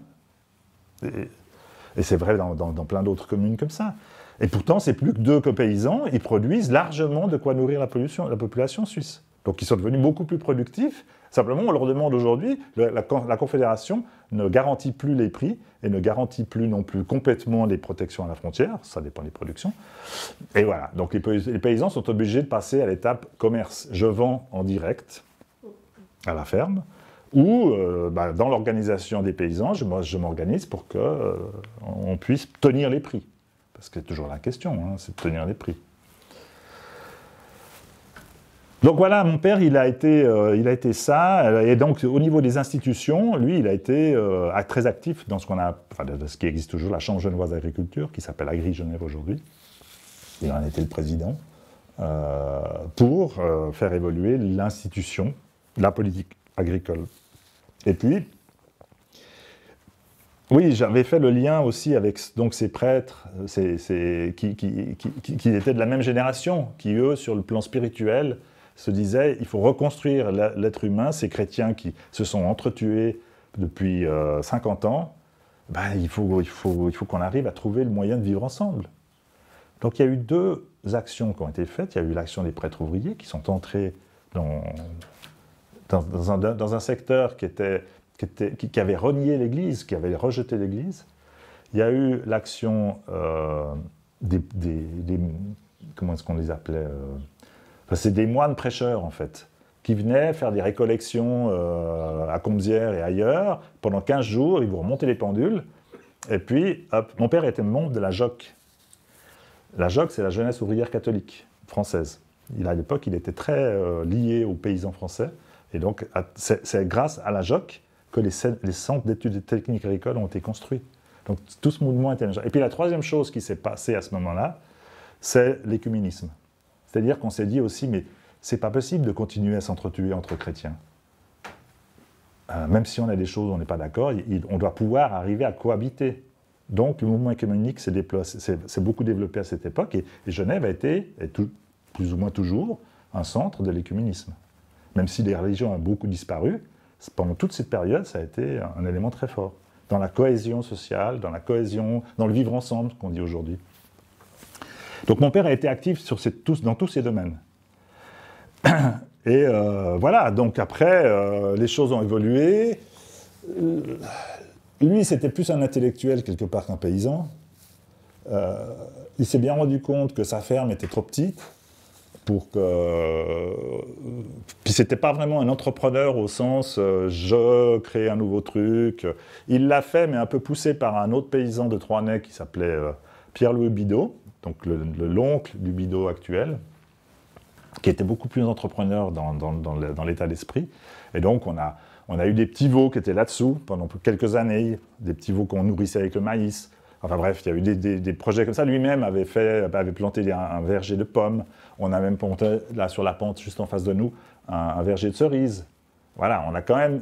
[SPEAKER 1] Et c'est vrai dans plein d'autres communes comme ça. Et pourtant, c'est plus que 2 paysans. Ils produisent largement de quoi nourrir la population suisse. Donc ils sont devenus beaucoup plus productifs. Simplement, on leur demande aujourd'hui, la Confédération ne garantit plus les prix et ne garantit plus non plus complètement les protections à la frontière, ça dépend des productions. Et voilà, donc les paysans sont obligés de passer à l'étape commerce. Je vends en direct à la ferme, ou dans l'organisation des paysans, je m'organise pour qu'on puisse tenir les prix. Parce que c'est toujours la question, hein, c'est de tenir les prix. Donc voilà, mon père, il a été ça, et donc au niveau des institutions, lui, il a été très actif dans ce qui existe toujours, la Chambre genevoise d'agriculture, qui s'appelle Agri Genève aujourd'hui. Il en a été le président, pour faire évoluer l'institution, la politique agricole. Et puis, oui, j'avais fait le lien aussi avec donc, ces prêtres qui étaient de la même génération, qui eux, sur le plan spirituel, se disaient il faut reconstruire l'être humain, ces chrétiens qui se sont entretués depuis 50 ans, il faut qu'on arrive à trouver le moyen de vivre ensemble. Donc il y a eu 2 actions qui ont été faites. Il y a eu l'action des prêtres ouvriers qui sont entrés dans un secteur qui avait renié l'Église, qui avait rejeté l'Église. Il y a eu l'action comment est-ce qu'on les appelait c'est des moines prêcheurs, en fait, qui venaient faire des récollections à Comzières et ailleurs. Pendant 15 jours, ils vous remontaient les pendules. Et puis, hop, mon père était membre de la JOC. La JOC, c'est la Jeunesse ouvrière catholique française. À l'époque, il était très lié aux paysans français. Et donc, c'est grâce à la JOC que les centres d'études techniques agricoles ont été construits. Donc, tout ce mouvement était... Et puis, la troisième chose qui s'est passée à ce moment-là, c'est l'écuménisme. C'est-à-dire qu'on s'est dit aussi, mais c'est pas possible de continuer à s'entretuer entre chrétiens. Même si on a des choses où on n'est pas d'accord, on doit pouvoir arriver à cohabiter. Donc le mouvement œcuménique s'est beaucoup développé à cette époque, et Genève a été, plus ou moins toujours, un centre de l'écuménisme. Même si les religions ont beaucoup disparu, pendant toute cette période, ça a été un élément très fort. Dans la cohésion sociale, dans le vivre ensemble, qu'on dit aujourd'hui. Donc mon père a été actif dans tous ces domaines. Et voilà, donc après, les choses ont évolué. Lui, c'était plus un intellectuel quelque part qu'un paysan. Il s'est bien rendu compte que sa ferme était trop petite pour que... Puis c'était pas vraiment un entrepreneur au sens je crée un nouveau truc. Il l'a fait, mais un peu poussé par un autre paysan de Troisnay qui s'appelait Pierre-Louis Bidot, donc l'oncle du Bidot actuel, qui était beaucoup plus entrepreneur dans l'état d'esprit. Et donc on a eu des petits veaux qui étaient là-dessous pendant quelques années, des petits veaux qu'on nourrissait avec le maïs. Enfin bref, il y a eu des projets comme ça. Lui-même avait planté un verger de pommes. On a même planté, là sur la pente juste en face de nous, un verger de cerises. Voilà, on a quand même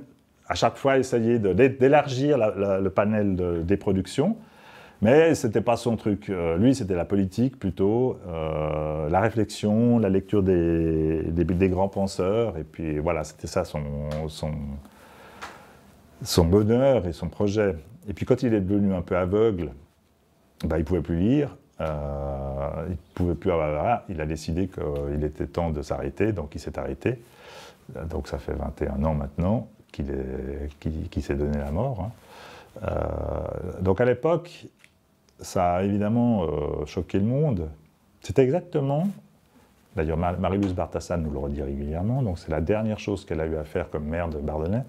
[SPEAKER 1] à chaque fois essayé d'élargir le panel des productions, mais ce n'était pas son truc. Lui, c'était la politique plutôt, la réflexion, la lecture des grands penseurs, et puis voilà, c'était ça son bonheur et son projet. Et puis quand il est devenu un peu aveugle, il ne pouvait plus lire, il pouvait plus il a décidé qu'il était temps de s'arrêter, donc il s'est arrêté. Donc ça fait 21 ans maintenant qu'il s'est donné la mort. Hein. Donc à l'époque, ça a évidemment choqué le monde. C'était exactement D'ailleurs, Marie-Louise Bartassan nous le redit régulièrement, donc c'est la dernière chose qu'elle a eu à faire comme maire de Bardonnay.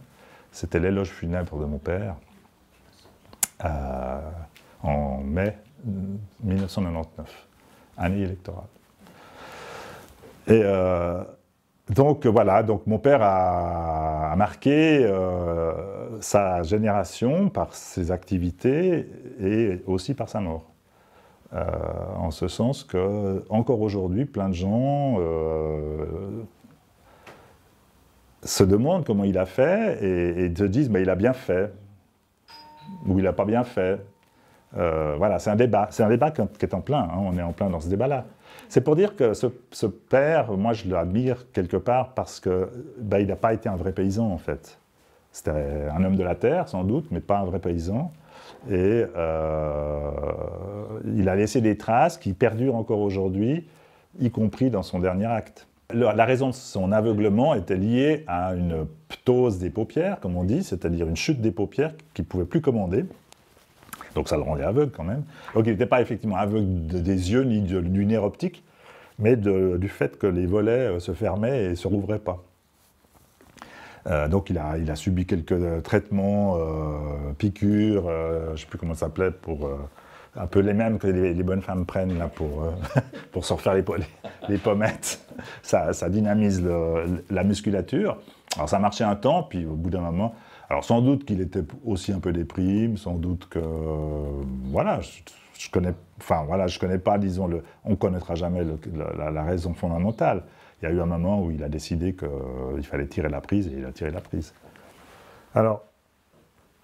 [SPEAKER 1] C'était l'éloge funèbre de mon père, en mai 1999, année électorale. Et donc voilà, donc mon père a marqué sa génération par ses activités et aussi par sa mort. En ce sens que, encore aujourd'hui, plein de gens se demandent comment il a fait et se disent il a bien fait ou il n'a pas bien fait. Voilà, c'est un débat qui est en plein, hein, on est en plein dans ce débat-là. C'est pour dire que ce père, moi je l'admire quelque part parce que il n'a pas été un vrai paysan en fait. C'était un homme de la terre sans doute, mais pas un vrai paysan. Et il a laissé des traces qui perdurent encore aujourd'hui, y compris dans son dernier acte. La raison de son aveuglement était liée à une ptose des paupières, comme on dit, c'est-à-dire une chute des paupières qu'il ne pouvait plus commander. Donc ça le rendait aveugle quand même. Donc il n'était pas effectivement aveugle des yeux ni du nerf optique, mais du fait que les volets se fermaient et ne se rouvraient pas. Donc il a subi quelques traitements, piqûres, je ne sais plus comment ça s'appelait, pour un peu les mêmes que les bonnes femmes prennent là, pour se refaire les pommettes. Ça dynamise la musculature. Alors ça marchait un temps, puis au bout d'un moment... Alors sans doute qu'il était aussi un peu déprime, sans doute que... voilà, je connais pas, disons, on ne connaîtra jamais la raison fondamentale. Il y a eu un moment où il a décidé qu'il fallait tirer la prise, et il a tiré la prise. Alors,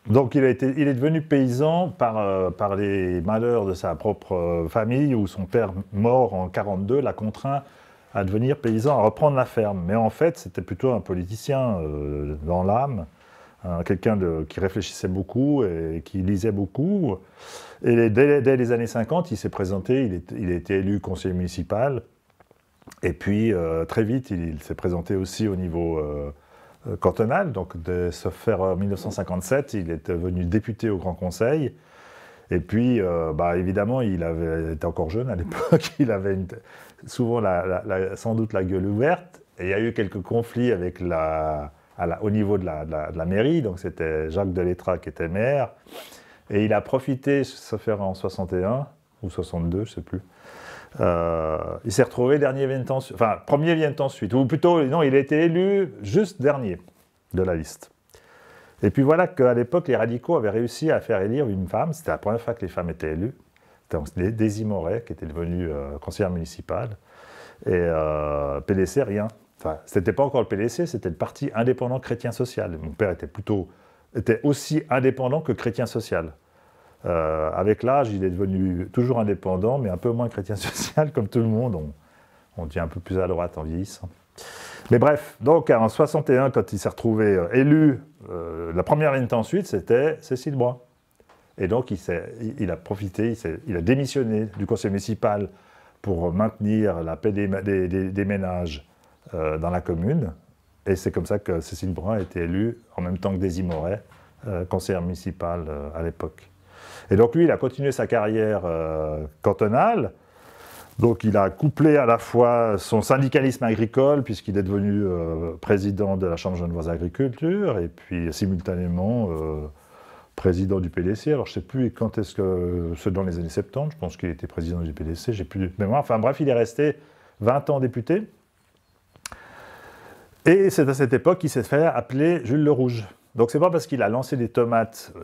[SPEAKER 1] donc il est devenu paysan par les malheurs de sa propre famille, où son père, mort en 1942, l'a contraint à devenir paysan, à reprendre la ferme. Mais en fait, c'était plutôt un politicien dans l'âme, quelqu'un qui réfléchissait beaucoup et qui lisait beaucoup. Et dès les années 50, il s'est présenté, il a été élu conseiller municipal. Et puis, très vite, il s'est présenté aussi au niveau cantonal. Donc, sauf en 1957, il est devenu député au Grand Conseil. Et puis, évidemment, il était encore jeune à l'époque. Il avait souvent sans doute la gueule ouverte. Et il y a eu quelques conflits avec au niveau de la mairie. Donc, c'était Jacques Delettra qui était maire. Et il a profité, sauf en 61 ou 62, je ne sais plus. Il s'est retrouvé premier vient ensuite, ou plutôt, non, il a été élu juste dernier de la liste. Et puis voilà qu'à l'époque, les radicaux avaient réussi à faire élire une femme, c'était la première fois que les femmes étaient élues, c'était Daisy Moret, qui était devenue conseillère municipale, et PDC, rien. Enfin, c'était pas encore le PDC, c'était le Parti indépendant chrétien social. Mon père était aussi indépendant que chrétien social. Avec l'âge, il est devenu toujours indépendant, mais un peu moins chrétien social, comme tout le monde. On devient un peu plus à droite en vieillissant. Mais bref, donc en 61, quand il s'est retrouvé élu, la première ligne ensuite, c'était Cécile Brun. Et donc il a profité, il a démissionné du conseil municipal pour maintenir la paix des ménages dans la commune. Et c'est comme ça que Cécile Brun a été élue en même temps que Daisy Moret, conseillère municipale à l'époque. Et donc lui, il a continué sa carrière cantonale. Donc il a couplé à la fois son syndicalisme agricole, puisqu'il est devenu président de la Chambre genevoise d'agriculture, et puis simultanément président du PDC. Alors je ne sais plus quand est-ce que... C'est dans les années 70, je pense qu'il était président du PDC, j'ai plus de mémoire. Enfin bref, il est resté 20 ans député. Et c'est à cette époque qu'il s'est fait appeler Jules le Rouge. Donc c'est pas parce qu'il a lancé des tomates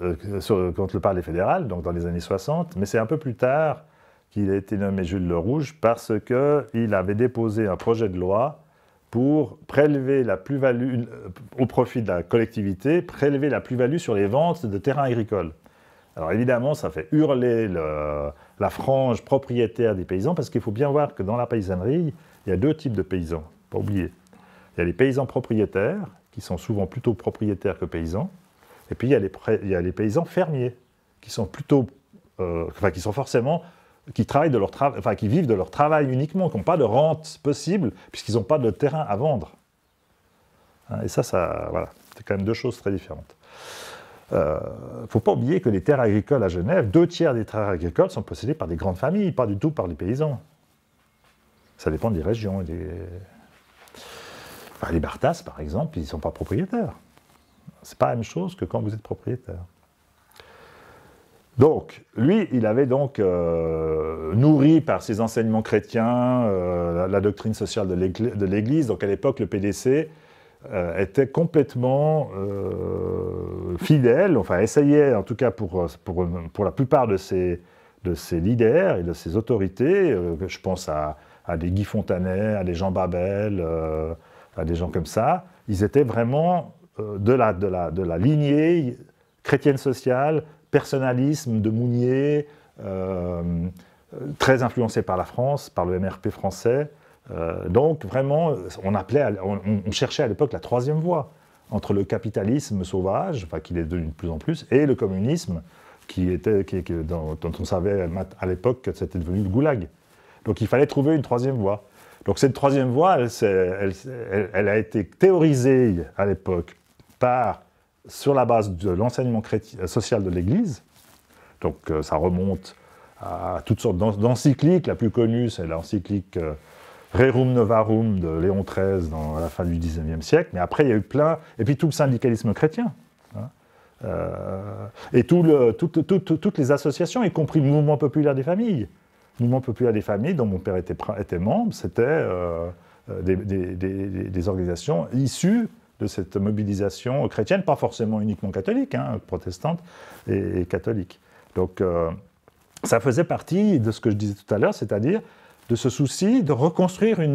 [SPEAKER 1] contre le Parlement fédéral, donc dans les années 60, mais c'est un peu plus tard qu'il a été nommé Jules le Rouge parce qu'il avait déposé un projet de loi pour prélever la plus-value au profit de la collectivité, prélever la plus-value sur les ventes de terrains agricoles. Alors évidemment, ça fait hurler la frange propriétaire des paysans, parce qu'il faut bien voir que dans la paysannerie, il y a deux types de paysans, pas oublier. Il y a les paysans propriétaires, qui sont souvent plutôt propriétaires que paysans, et puis il y a les paysans fermiers, qui sont plutôt, qui sont forcément, qui travaillent de leur travail, enfin qui vivent de leur travail uniquement, qui n'ont pas de rente possible, puisqu'ils n'ont pas de terrain à vendre. Et ça, voilà, c'est quand même deux choses très différentes. Il ne faut pas oublier que les terres agricoles à Genève, 2 tiers des terres agricoles sont possédées par des grandes familles, pas du tout par les paysans. Ça dépend des régions. Enfin, les Barthas, par exemple, ils ne sont pas propriétaires. Ce n'est pas la même chose que quand vous êtes propriétaire. Donc, lui, il avait donc nourri par ses enseignements chrétiens la doctrine sociale de l'Église. Donc, à l'époque, le PDC était complètement fidèle, enfin, essayait, en tout cas pour la plupart de ses leaders et de ses autorités, je pense à des Guy Fontanet, à des Jean Babel, à des gens comme ça, ils étaient vraiment de la lignée chrétienne sociale, personnalisme de Mounier, très influencé par la France, par le MRP français. Donc vraiment, on cherchait à l'époque la troisième voie entre le capitalisme sauvage, enfin qu'il est devenu de plus en plus, et le communisme, dont on savait à l'époque que c'était devenu le goulag. Donc il fallait trouver une troisième voie. Donc cette troisième voie, elle a été théorisée à l'époque sur la base de l'enseignement social de l'Église. Donc ça remonte à toutes sortes d'encycliques. La plus connue, c'est l'encyclique Rerum Novarum de Léon XIII à la fin du XIXe siècle. Mais après, il y a eu plein... Et puis tout le syndicalisme chrétien. Hein, et toutes les associations, y compris le Mouvement populaire des familles. Le Mouvement populaire des familles, dont mon père était membre, c'était des organisations issues de cette mobilisation chrétienne, pas forcément uniquement catholique, hein, protestante et catholique. Donc ça faisait partie de ce que je disais tout à l'heure, c'est-à-dire de ce souci de reconstruire un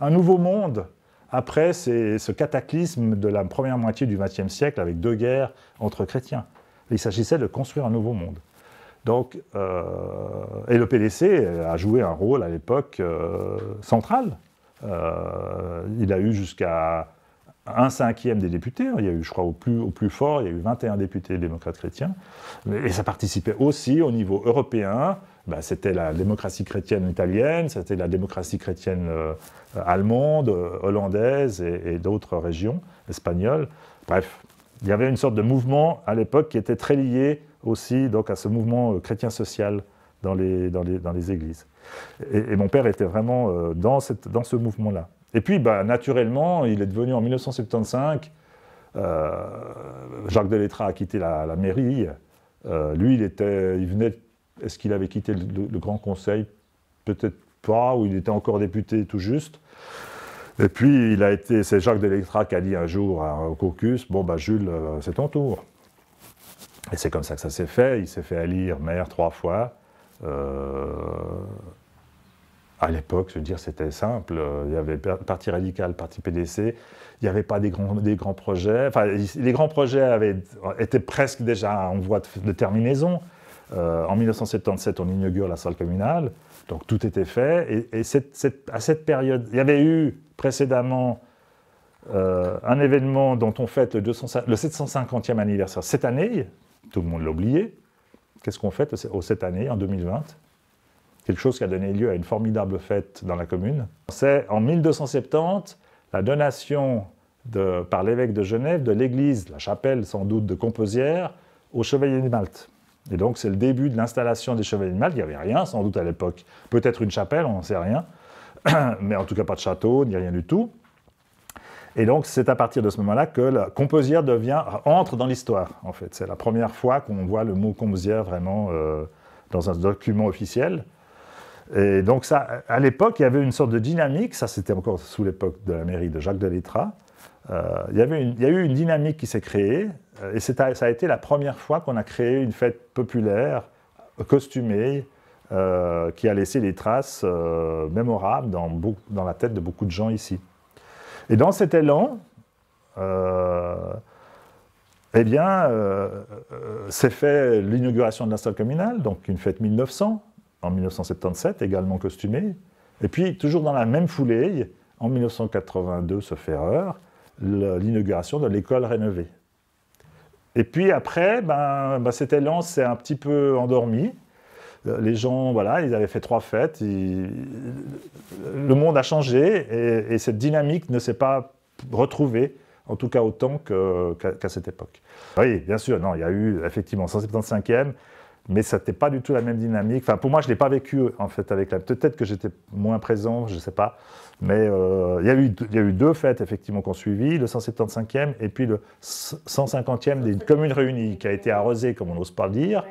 [SPEAKER 1] nouveau monde après ce cataclysme de la première moitié du XXe siècle avec 2 guerres entre chrétiens. Il s'agissait de construire un nouveau monde. Donc, et le PDC a joué un rôle à l'époque central. Il a eu jusqu'à 1/5 des députés. Il y a eu, je crois, au plus fort, il y a eu 21 députés démocrates chrétiens. Et ça participait aussi au niveau européen. Ben, c'était la démocratie chrétienne italienne, c'était la démocratie chrétienne allemande, hollandaise et d'autres régions, espagnoles. Bref, il y avait une sorte de mouvement à l'époque qui était très lié aussi donc, à ce mouvement chrétien social dans les églises. Et mon père était vraiment dans ce mouvement-là. Et puis, bah, naturellement, il est devenu en 1975, Jacques Delettra a quitté la mairie. Lui, il venait, est-ce qu'il avait quitté le Grand Conseil? Peut-être pas, ou il était encore député tout juste. Et puis, c'est Jacques Delettra qui a dit un jour au caucus, bon, bah, Jules, c'est ton tour. Et c'est comme ça que ça s'est fait. Il s'est fait élire maire 3 fois. À l'époque, je veux dire, c'était simple. Il y avait Parti radical, Parti PDC. Il n'y avait pas des grands projets. Enfin, les grands projets étaient presque déjà en voie de terminaison. En 1977, on inaugure la salle communale. Donc tout était fait. Et à cette période, il y avait eu précédemment un événement dont on fête le 750e anniversaire cette année. Tout le monde l'a oublié. Qu'est-ce qu'on fête cette année, en 2020 ? Quelque chose qui a donné lieu à une formidable fête dans la commune. C'est en 1270 la donation par l'évêque de Genève de l'église, la chapelle sans doute de Composières, aux Chevaliers de Malte. Et donc c'est le début de l'installation des Chevaliers de Malte. Il n'y avait rien sans doute à l'époque. Peut-être une chapelle, on n'en sait rien. Mais en tout cas pas de château, ni rien du tout. Et donc c'est à partir de ce moment-là que la Composières entre dans l'histoire, en fait. C'est la première fois qu'on voit le mot Composières vraiment dans un document officiel. Et donc ça, à l'époque, il y avait une sorte de dynamique, ça c'était encore sous l'époque de la mairie de Jacques Delettra, il y a eu une dynamique qui s'est créée, et ça a été la première fois qu'on a créé une fête populaire, costumée, qui a laissé des traces mémorables dans la tête de beaucoup de gens ici. Et dans cet élan, s'est fait l'inauguration de la salle communale, donc une fête 1900, en 1977, également costumée. Et puis, toujours dans la même foulée, en 1982, sauf erreur, l'inauguration de l'école rénovée. Et puis après, cet élan s'est un petit peu endormi. Les gens, voilà, ils avaient fait 3 fêtes. Le monde a changé et cette dynamique ne s'est pas retrouvée, en tout cas autant qu'à cette époque. Oui, bien sûr, non, il y a eu effectivement 175e. mais ça n'était pas du tout la même dynamique. Enfin, pour moi, je ne l'ai pas vécu, en fait, avec la... Peut-être que j'étais moins présent, je ne sais pas. Mais il y a eu 2 fêtes, effectivement, qui ont suivi, le 175e et puis le 150e des communes réunies, qui a été arrosée, comme on n'ose pas le dire,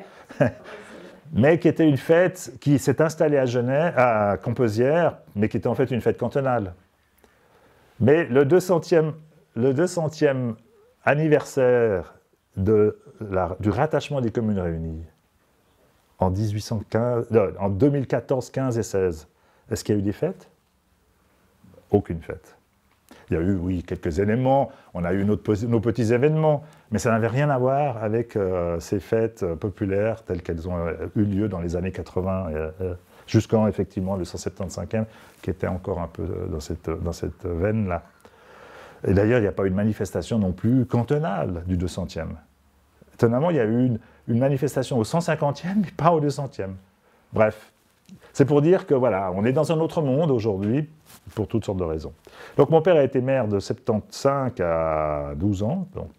[SPEAKER 1] mais qui était une fête qui s'est installée à Genève, à Composières, mais qui était en fait une fête cantonale. Mais le 200e anniversaire du rattachement des communes réunies, en 2014, 15 et 16, est-ce qu'il y a eu des fêtes? Aucune fête. Il y a eu, oui, quelques éléments, on a eu nos petits événements, mais ça n'avait rien à voir avec ces fêtes populaires telles qu'elles ont eu lieu dans les années 80, jusqu'en, effectivement, le 175e, qui était encore un peu dans cette veine-là. Et d'ailleurs, il n'y a pas eu de manifestation non plus cantonale du 200e. Étonnamment, il y a eu une manifestation au 150e, mais pas au 200e. Bref, c'est pour dire que voilà, on est dans un autre monde aujourd'hui, pour toutes sortes de raisons. Donc mon père a été maire de 75 à 12 ans, donc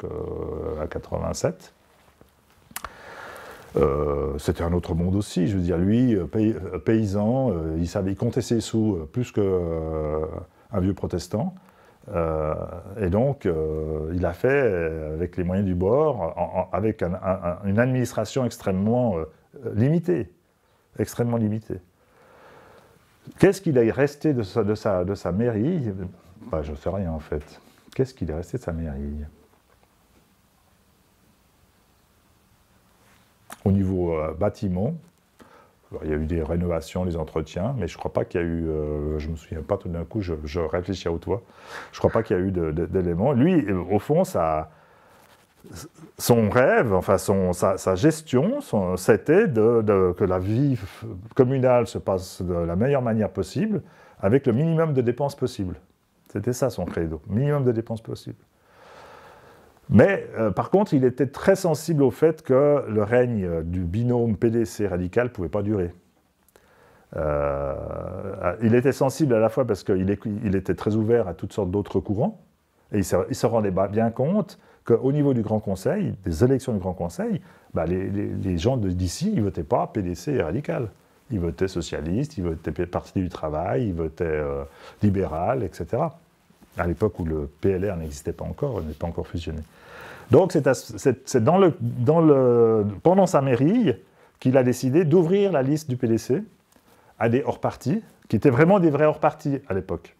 [SPEAKER 1] à 87. C'était un autre monde aussi, je veux dire, lui, paysan, il comptait ses sous plus qu'un vieux protestant. Et donc, il a fait, avec les moyens du bord, avec une administration extrêmement limitée. Extrêmement limitée. Qu'est-ce qu'il est resté de sa mairie? Ben, je ne sais rien, en fait. Qu'est-ce qu'il est resté de sa mairie? Au niveau bâtiment, il y a eu des rénovations, des entretiens, mais je ne crois pas qu'il y a eu, je ne me souviens pas tout d'un coup, je réfléchis à haute voix, je ne crois pas qu'il y a eu d'éléments. Lui, au fond, son rêve, enfin sa gestion, c'était que la vie communale se passe de la meilleure manière possible, avec le minimum de dépenses possible. C'était ça son credo, minimum de dépenses possible. Mais par contre, il était très sensible au fait que le règne du binôme PDC radical ne pouvait pas durer. Il était sensible à la fois parce qu'il était très ouvert à toutes sortes d'autres courants, et il se rendait bien compte qu'au niveau du Grand Conseil, des élections du Grand Conseil, bah les gens d'ici, ils ne votaient pas PDC et radical. Ils votaient socialiste, ils votaient Parti du Travail, ils votaient libéral, etc. À l'époque où le PLR n'existait pas encore, il n'est pas encore fusionné. Donc c'est pendant sa mairie qu'il a décidé d'ouvrir la liste du PDC à des hors-partis, qui étaient vraiment des vrais hors-partis à l'époque.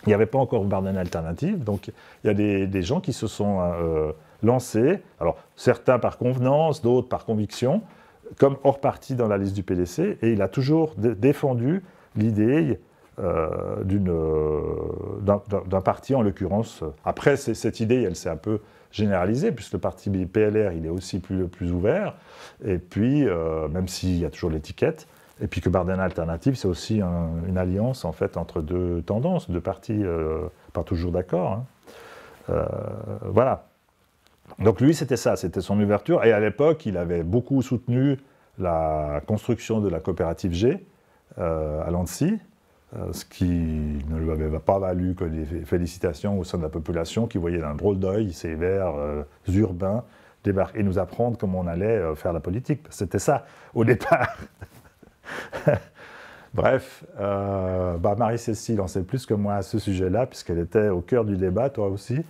[SPEAKER 1] Il n'y avait pas encore Barden Alternative, donc il y a des gens qui se sont lancés, alors certains par convenance, d'autres par conviction, comme hors-parti dans la liste du PDC, et il a toujours défendu l'idée d'un parti, en l'occurrence. Après, cette idée, elle s'est un peu généralisée, puisque le parti PLR, il est aussi plus ouvert, et puis, même s'il y a toujours l'étiquette, et puis que Barden Alternative, c'est aussi une alliance, en fait, entre deux tendances, deux partis pas toujours d'accord. Hein. Voilà. Donc lui, c'était ça, c'était son ouverture, et à l'époque, il avait beaucoup soutenu la construction de la coopérative G à Lancy, ce qui ne lui avait pas valu que des félicitations au sein de la population qui voyait d'un drôle d'œil ces verts urbains débarquer et nous apprendre comment on allait faire la politique. C'était ça, au départ. Bref, Marie-Cécile en sait plus que moi à ce sujet-là, puisqu'elle était au cœur du débat, toi aussi.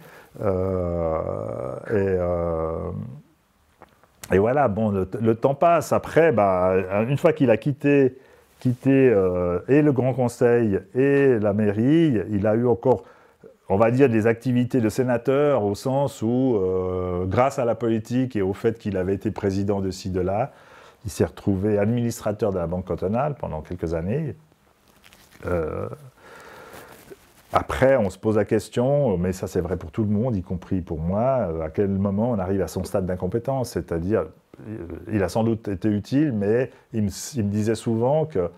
[SPEAKER 1] Et voilà, bon, le temps passe. Après, une fois qu'il a quitté et le Grand Conseil et la mairie, il a eu encore, on va dire, des activités de sénateur, au sens où, grâce à la politique et au fait qu'il avait été président de ci, de là, il s'est retrouvé administrateur de la Banque cantonale pendant quelques années. Après, on se pose la question, mais ça c'est vrai pour tout le monde, y compris pour moi, à quel moment on arrive à son stade d'incompétence, c'est-à-dire, il a sans doute été utile, mais il me disait souvent qu'il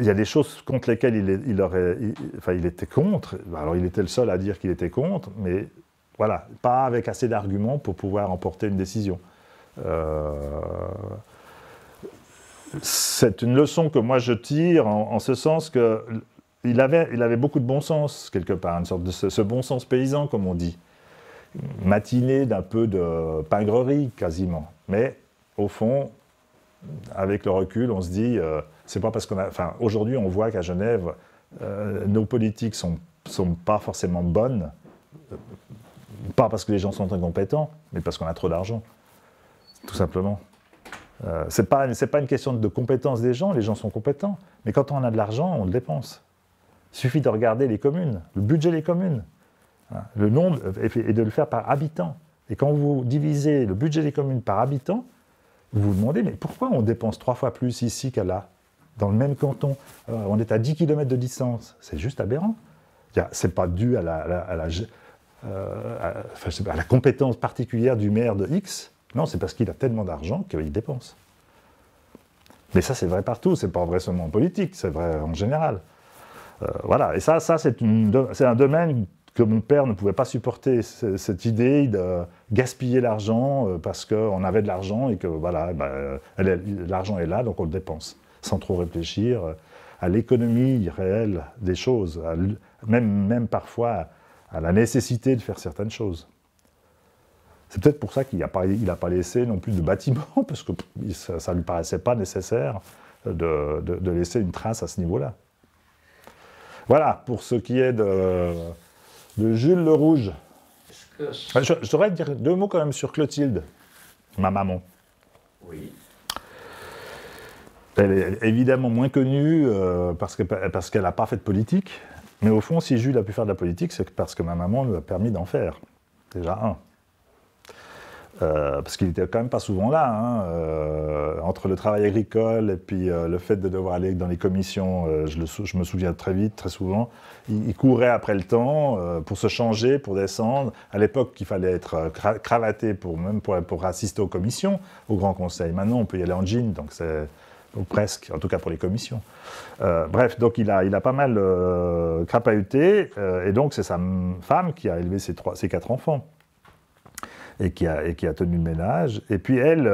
[SPEAKER 1] y a des choses contre lesquelles il était contre. Alors il était le seul à dire qu'il était contre, mais voilà, pas avec assez d'arguments pour pouvoir emporter une décision. C'est une leçon que moi je tire en ce sens qu'il avait beaucoup de bon sens quelque part, une sorte de ce bon sens paysan comme on dit, matiné d'un peu de pingrerie quasiment, mais au fond, avec le recul, on se dit, c'est pas parce qu'on a... Enfin, aujourd'hui, on voit qu'à Genève, nos politiques sont pas forcément bonnes, pas parce que les gens sont incompétents, mais parce qu'on a trop d'argent, tout simplement. C'est pas une question de compétence des gens, les gens sont compétents, mais quand on a de l'argent, on le dépense. Il suffit de regarder les communes, le budget des communes, hein, le nombre, et de le faire par habitant. Et quand vous divisez le budget des communes par habitant, vous vous demandez, mais pourquoi on dépense 3 fois plus ici qu'à là, dans le même canton? On est à 10 km de distance, c'est juste aberrant. C'est pas dû à la compétence particulière du maire de X, non, c'est parce qu'il a tellement d'argent qu'il dépense. Mais ça, c'est vrai partout, c'est pas vrai seulement en politique, c'est vrai en général. Voilà, et ça c'est un domaine que mon père ne pouvait pas supporter, cette idée de gaspiller l'argent parce qu'on avait de l'argent et que voilà, l'argent est là, donc on le dépense, sans trop réfléchir à l'économie réelle des choses, même parfois à la nécessité de faire certaines choses. C'est peut-être pour ça qu'il n'a pas laissé non plus de bâtiments, parce que ça ne lui paraissait pas nécessaire de laisser une trace à ce niveau-là. Voilà, pour ce qui est de Jules le Rouge. Je devrais dire 2 mots quand même sur Clotilde, ma maman.
[SPEAKER 2] Oui.
[SPEAKER 1] Elle est évidemment moins connue parce qu'elle n'a pas fait de politique, mais au fond, si Jules a pu faire de la politique, c'est parce que ma maman lui a permis d'en faire. Déjà un. Parce qu'il n'était quand même pas souvent là, hein, entre le travail agricole et puis le fait de devoir aller dans les commissions, je me souviens très vite, très souvent, il courait après le temps pour se changer, pour descendre. À l'époque, il fallait être cravaté pour assister aux commissions, au Grand Conseil. Maintenant, on peut y aller en jean, donc presque, en tout cas pour les commissions. Bref, donc il a pas mal crapahuté, et donc c'est sa femme qui a élevé ses 4 enfants. Et qui a tenu le ménage. Et puis elle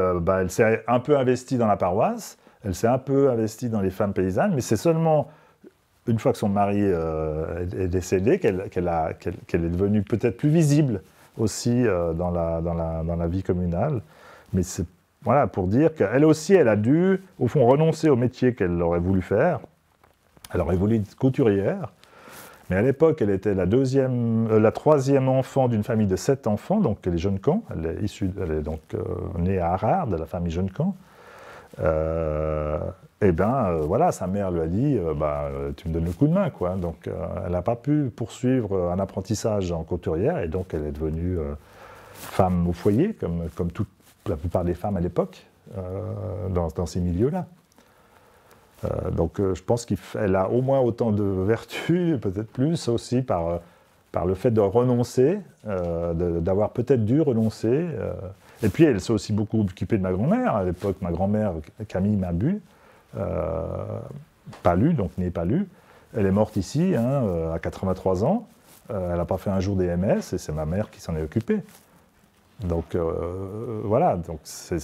[SPEAKER 1] s'est un peu investie dans la paroisse, elle s'est un peu investie dans les femmes paysannes, mais c'est seulement une fois que son mari est décédé qu'elle est devenue peut-être plus visible aussi dans la vie communale. Mais c'est voilà, pour dire qu'elle aussi, elle a dû, au fond, renoncer au métier qu'elle aurait voulu faire. Elle aurait voulu être couturière. Mais à l'époque, elle était la 3e enfant d'une famille de 7 enfants, donc les Jeune-Camp. Elle est donc née à Arard, de la famille Jeune-Camp. Voilà, sa mère lui a dit tu me donnes le coup de main, quoi. Donc elle n'a pas pu poursuivre un apprentissage en couturière, et donc elle est devenue femme au foyer, comme la plupart des femmes à l'époque, dans ces milieux-là. Donc je pense qu'elle a au moins autant de vertus, peut-être plus aussi par le fait de renoncer, d'avoir peut-être dû renoncer. Et puis elle s'est aussi beaucoup occupée de ma grand-mère. À l'époque, ma grand-mère, Camille Mabu, Palu, donc née Palu, elle est morte ici, à 83 ans. Elle n'a pas fait un jour d'EMS, et c'est ma mère qui s'en est occupée. Donc voilà, donc ça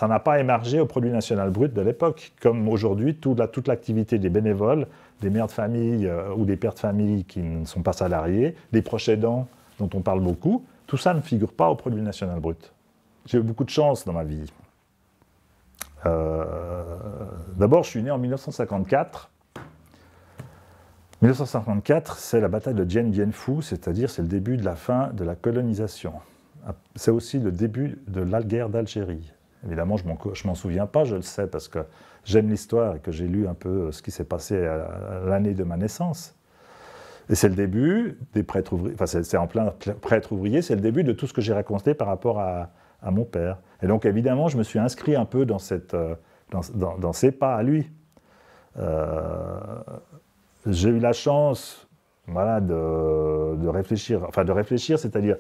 [SPEAKER 1] n'a pas émergé au produit national brut de l'époque, comme aujourd'hui toute l'activité des bénévoles, des mères de famille ou des pères de famille qui ne sont pas salariés, des proches aidants dont on parle beaucoup, tout ça ne figure pas au produit national brut. J'ai eu beaucoup de chance dans ma vie. D'abord, je suis né en 1954. 1954, c'est la bataille de Dien Bien Phu, c'est-à-dire c'est le début de la fin de la colonisation. C'est aussi le début de la guerre d'Algérie. Évidemment, je m'en souviens pas, je le sais, parce que j'aime l'histoire et que j'ai lu un peu ce qui s'est passé à l'année de ma naissance. Et c'est le début des prêtres ouvriers, enfin c'est en plein prêtre ouvrier, c'est le début de tout ce que j'ai raconté par rapport à mon père. Et donc évidemment, je me suis inscrit un peu dans ses pas à lui. J'ai eu la chance, voilà, de réfléchir, c'est-à-dire,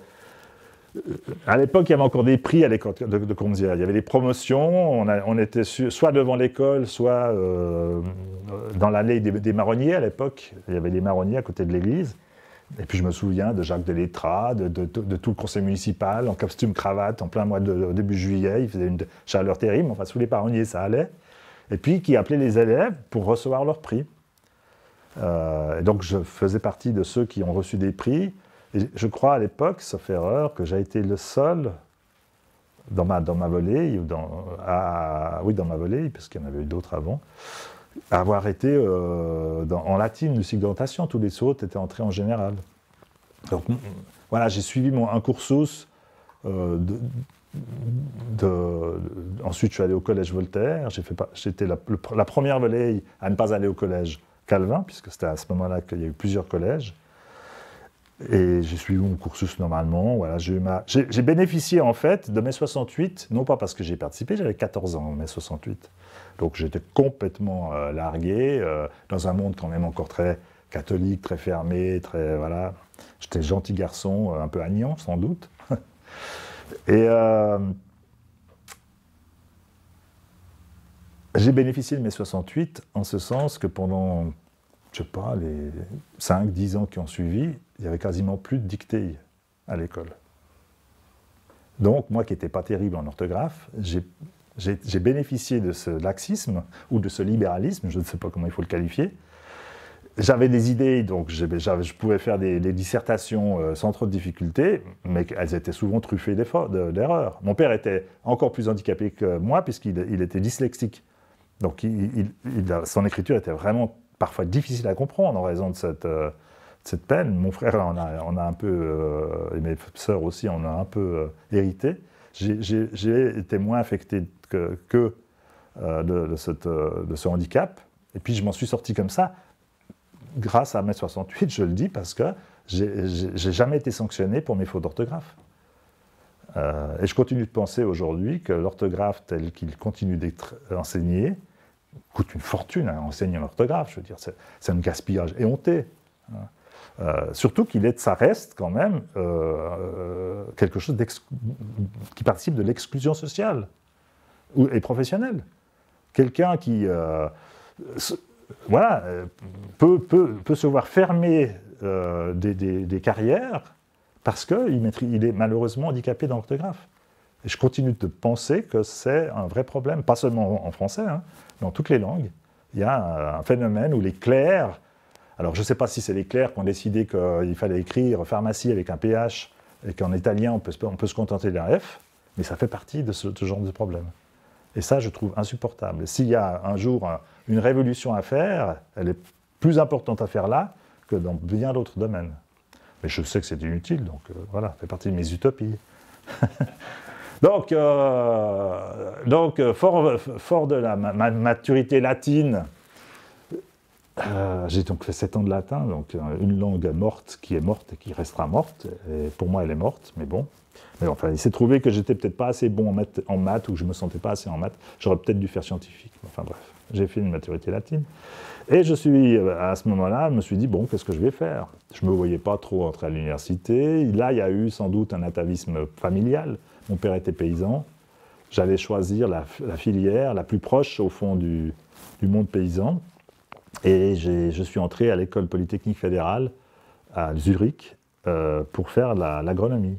[SPEAKER 1] à l'époque, il y avait encore des prix à l'école de Courmesière. Il y avait des promotions, on était soit devant l'école, soit dans l'allée des marronniers à l'époque. Il y avait des marronniers à côté de l'église. Et puis je me souviens de Jacques Delettra, de tout le conseil municipal, en costume-cravate, en plein mois de début juillet. Il faisait une chaleur terrible, enfin sous les marronniers ça allait. Et puis qui appelait les élèves pour recevoir leur prix. Et donc je faisais partie de ceux qui ont reçu des prix. Et je crois à l'époque, sauf erreur, que j'ai été le seul dans ma volée, oui, dans ma volée, parce qu'il y en avait eu d'autres avant, à avoir été en latine, de cycle-d'orientation. Tous les autres étaient entrés en général. Donc, voilà, j'ai suivi un cursus. Ensuite, je suis allé au collège Voltaire. J'étais la première volée à ne pas aller au collège Calvin, puisque c'était à ce moment-là qu'il y a eu plusieurs collèges. Et j'ai suivi mon cursus normalement. Voilà, j'ai bénéficié en fait de mai 68, non pas parce que j'ai participé, j'avais 14 ans en mai 68. Donc j'étais complètement largué, dans un monde quand même encore très catholique, très fermé, très voilà. J'étais gentil garçon, un peu agnant sans doute. Et j'ai bénéficié de mai 68 en ce sens que pendant, je sais pas, les 5-10 ans qui ont suivi, il n'y avait quasiment plus de dictée à l'école. Donc, moi qui n'étais pas terrible en orthographe, j'ai bénéficié de ce laxisme ou de ce libéralisme, je ne sais pas comment il faut le qualifier. J'avais des idées, donc je pouvais faire des dissertations sans trop de difficultés, mais elles étaient souvent truffées d'erreurs. Mon père était encore plus handicapé que moi, puisqu'il était dyslexique. Donc son écriture était vraiment parfois difficile à comprendre en raison de cette peine. Mon frère en a un peu, et mes sœurs aussi en ont un peu hérité. J'ai été moins affecté que de ce handicap, et puis je m'en suis sorti comme ça. Grâce à mai 68, je le dis parce que j'ai jamais été sanctionné pour mes fautes d'orthographe. Et je continue de penser aujourd'hui que l'orthographe tel qu'il continue d'être enseigné coûte une fortune à enseigner l'orthographe. Je veux dire, c'est un gaspillage éhonté. Surtout ça reste quand même quelque chose qui participe de l'exclusion sociale et professionnelle. Quelqu'un qui voilà, peut se voir fermer des carrières parce qu'il est malheureusement handicapé dans l'orthographe. Et je continue de penser que c'est un vrai problème, pas seulement en français, hein, dans toutes les langues. Il y a un phénomène où les clercs, alors je ne sais pas si c'est les clercs qui ont décidé qu'il fallait écrire pharmacie avec un PH et qu'en italien on peut se contenter d'un F, mais ça fait partie de ce genre de problème. Et ça, je trouve insupportable. S'il y a un jour une révolution à faire, elle est plus importante à faire là que dans bien d'autres domaines. Mais je sais que c'est inutile, donc voilà, ça fait partie de mes utopies. donc, fort de ma maturité latine, j'ai donc fait 7 ans de latin, donc une langue morte qui est morte et qui restera morte. Et pour moi, elle est morte, mais bon. Mais enfin, il s'est trouvé que j'étais peut-être pas assez bon en maths ou que je me sentais pas assez en maths. J'aurais peut-être dû faire scientifique. Enfin bref, j'ai fait une maturité latine. Et à ce moment-là, je me suis dit, bon, qu'est-ce que je vais faire? Je ne me voyais pas trop entrer à l'université. Là, il y a eu sans doute un atavisme familial. Mon père était paysan. J'allais choisir la filière la plus proche, au fond, du monde paysan. Et je suis entré à l'école polytechnique fédérale à Zurich pour faire l'agronomie.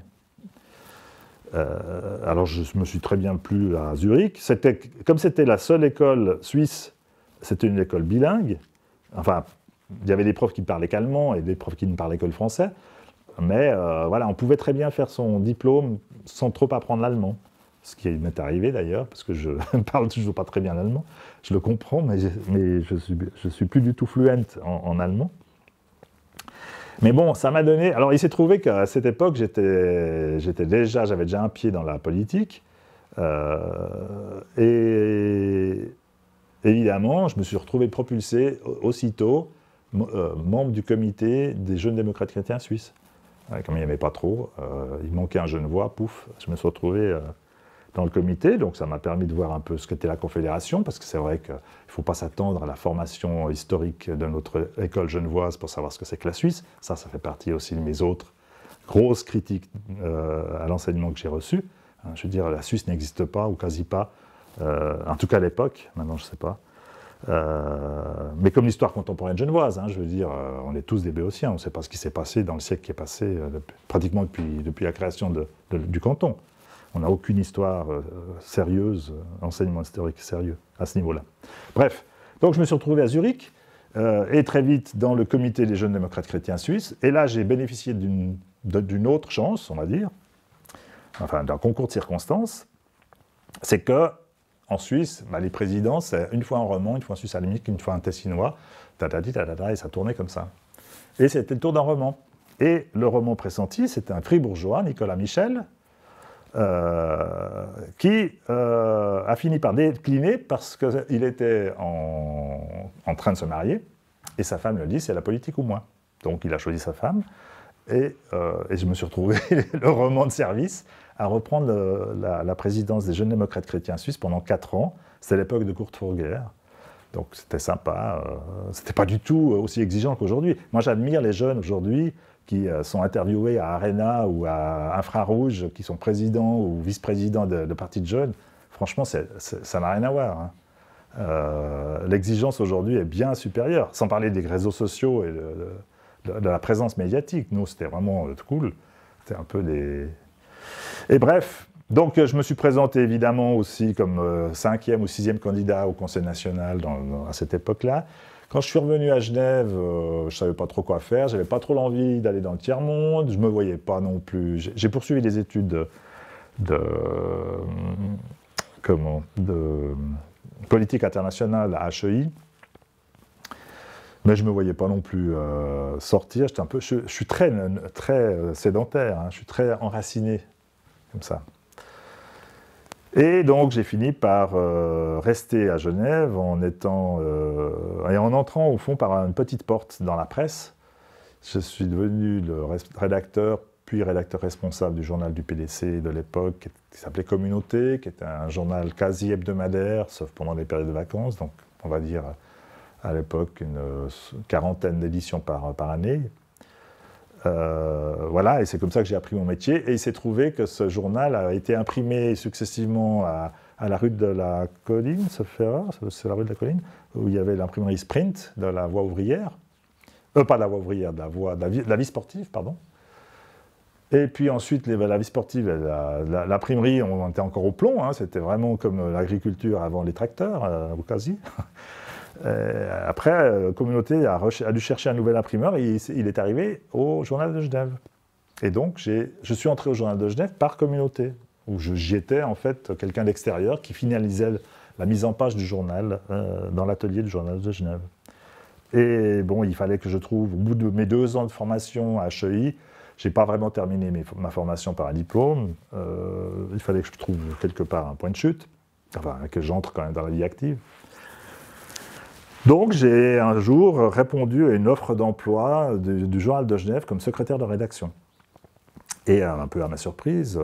[SPEAKER 1] Alors je me suis très bien plu à Zurich. Comme c'était la seule école suisse, c'était une école bilingue. Enfin, il y avait des profs qui ne parlaient qu'allemand et des profs qui ne parlaient que le français. Mais voilà, on pouvait très bien faire son diplôme sans trop apprendre l'allemand. Ce qui m'est arrivé d'ailleurs, parce que je ne parle toujours pas très bien l'allemand. Je le comprends, mais je suis plus du tout fluent en allemand. Mais bon, ça m'a donné... Alors, il s'est trouvé qu'à cette époque, j'avais déjà un pied dans la politique. Et évidemment, je me suis retrouvé propulsé aussitôt membre du comité des jeunes démocrates chrétiens suisses. Comme il n'y avait pas trop, il manquait un Genevois, pouf, je me suis retrouvé dans le comité. Donc, ça m'a permis de voir un peu ce qu'était la Confédération, parce que c'est vrai qu'il ne faut pas s'attendre à la formation historique de notre école genevoise pour savoir ce que c'est que la Suisse. Ça fait partie aussi de mes autres grosses critiques à l'enseignement que j'ai reçu. Je veux dire, la Suisse n'existe pas, ou quasi pas, en tout cas à l'époque, maintenant je ne sais pas. Mais comme l'histoire contemporaine genevoise, je veux dire, on est tous des béotiens, on ne sait pas ce qui s'est passé dans le siècle qui est passé, pratiquement depuis la création du canton. On n'a aucune histoire sérieuse, enseignement historique sérieux à ce niveau-là. Bref, donc je me suis retrouvé à Zurich, et très vite dans le comité des jeunes démocrates chrétiens suisses, et là j'ai bénéficié d'une autre chance, on va dire, enfin d'un concours de circonstances, c'est que en Suisse, les présidents, c'est une fois un roman, une fois un Suisse alémanique, une fois un tessinois, et ça tournait comme ça. Et c'était le tour d'un roman. Et le roman pressenti, c'était un fribourgeois, Nicolas Michel, qui a fini par décliner parce qu'il était en train de se marier, et sa femme lui dit, c'est la politique ou moi. Donc il a choisi sa femme, et je me suis retrouvé, le roman de service, à reprendre la présidence des Jeunes démocrates chrétiens suisses pendant 4 ans. C'était l'époque de Kurt Vollgert. Donc c'était sympa, c'était pas du tout aussi exigeant qu'aujourd'hui. Moi j'admire les jeunes aujourd'hui qui sont interviewés à Arena ou à Infrarouge, qui sont présidents ou vice-présidents de partis de jeunes. Franchement, ça n'a rien à voir. Hein. L'exigence aujourd'hui est bien supérieure, sans parler des réseaux sociaux et de la présence médiatique. Nous, c'était vraiment cool. C'était un peu des... Et bref, donc je me suis présenté évidemment aussi comme 5e ou 6e candidat au Conseil national à cette époque-là. Quand je suis revenu à Genève, je ne savais pas trop quoi faire, je n'avais pas trop l'envie d'aller dans le tiers-monde, je ne me voyais pas non plus. J'ai poursuivi des études de politique internationale à HEI, mais je ne me voyais pas non plus sortir. Je suis très sédentaire, hein, je suis très enraciné, comme ça. Et donc j'ai fini par rester à Genève et en entrant au fond par une petite porte dans la presse. Je suis devenu le rédacteur, puis rédacteur responsable du journal du PDC de l'époque, qui s'appelait Communauté, qui était un journal quasi hebdomadaire, sauf pendant les périodes de vacances, donc on va dire à l'époque une 40aine d'éditions par année. Voilà, et c'est comme ça que j'ai appris mon métier. Et il s'est trouvé que ce journal a été imprimé successivement à la rue de la Colline, c'est la rue de la Colline, où il y avait l'imprimerie Sprint de la Voie ouvrière. Pas de la Voie ouvrière, de la vie sportive, pardon. Et puis ensuite, la vie sportive et l'imprimerie, on était encore au plomb, hein, c'était vraiment comme l'agriculture avant les tracteurs, ou quasi. Après, Communauté a dû chercher un nouvel imprimeur et il est arrivé au Journal de Genève. Et donc, je suis entré au Journal de Genève par Communauté, où j'y étais en fait quelqu'un d'extérieur qui finalisait la mise en page du journal dans l'atelier du Journal de Genève. Et bon, il fallait que je trouve, au bout de mes 2 ans de formation à HEI, je n'ai pas vraiment terminé ma formation par un diplôme, il fallait que je trouve quelque part un point de chute, enfin que j'entre quand même dans la vie active. Donc j'ai un jour répondu à une offre d'emploi du Journal de Genève comme secrétaire de rédaction. Et un peu à ma surprise,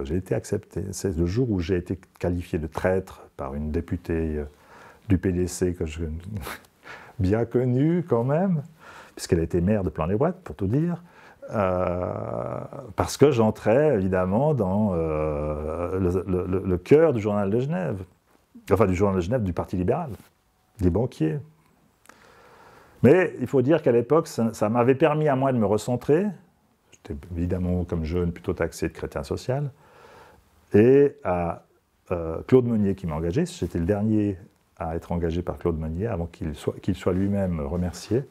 [SPEAKER 1] j'ai été accepté. C'est le jour où j'ai été qualifié de traître par une députée du PDC que je bien connue quand même, puisqu'elle était maire de Plan-les-Ouates, pour tout dire, parce que j'entrais évidemment dans le cœur du Journal de Genève, enfin du Journal de Genève du Parti libéral. Des banquiers. Mais il faut dire qu'à l'époque, ça m'avait permis à moi de me recentrer. J'étais évidemment, comme jeune, plutôt taxé de chrétien social. Et à Claude Meunier qui m'a engagé. J'étais le dernier à être engagé par Claude Meunier avant qu'il soit lui-même remercié.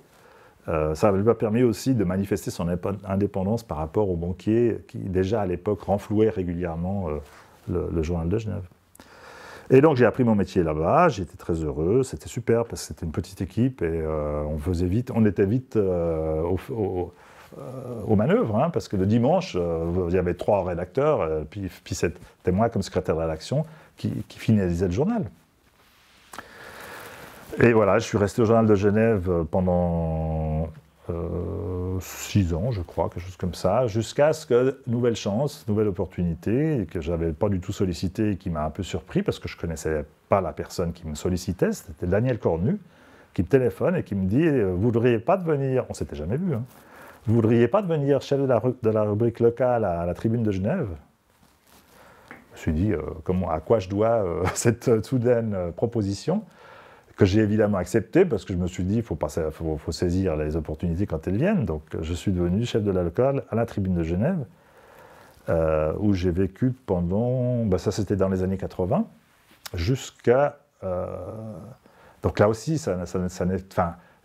[SPEAKER 1] Ça m'a permis aussi de manifester son indépendance par rapport aux banquiers qui, déjà à l'époque, renflouaient régulièrement le Journal de Genève. Et donc j'ai appris mon métier là-bas, j'étais très heureux, c'était super parce que c'était une petite équipe et on était vite aux manœuvres, hein, parce que le dimanche, il y avait 3 rédacteurs, puis c'était moi comme secrétaire de rédaction qui finalisait le journal. Et voilà, je suis resté au Journal de Genève pendant 6 ans, je crois, quelque chose comme ça, jusqu'à ce que, nouvelle chance, nouvelle opportunité, que je n'avais pas du tout sollicité et qui m'a un peu surpris, parce que je ne connaissais pas la personne qui me sollicitait, c'était Daniel Cornu, qui me téléphone et qui me dit « Vous ne voudriez pas devenir, on ne s'était jamais vu, hein, vous ne voudriez pas devenir chef de la rubrique locale à la Tribune de Genève ?» Je me suis dit à quoi je dois cette soudaine proposition, que j'ai évidemment accepté, parce que je me suis dit, il faut saisir les opportunités quand elles viennent. Donc je suis devenu chef de la locale à la Tribune de Genève, où j'ai vécu pendant, ça c'était dans les années 80, jusqu'à... donc là aussi,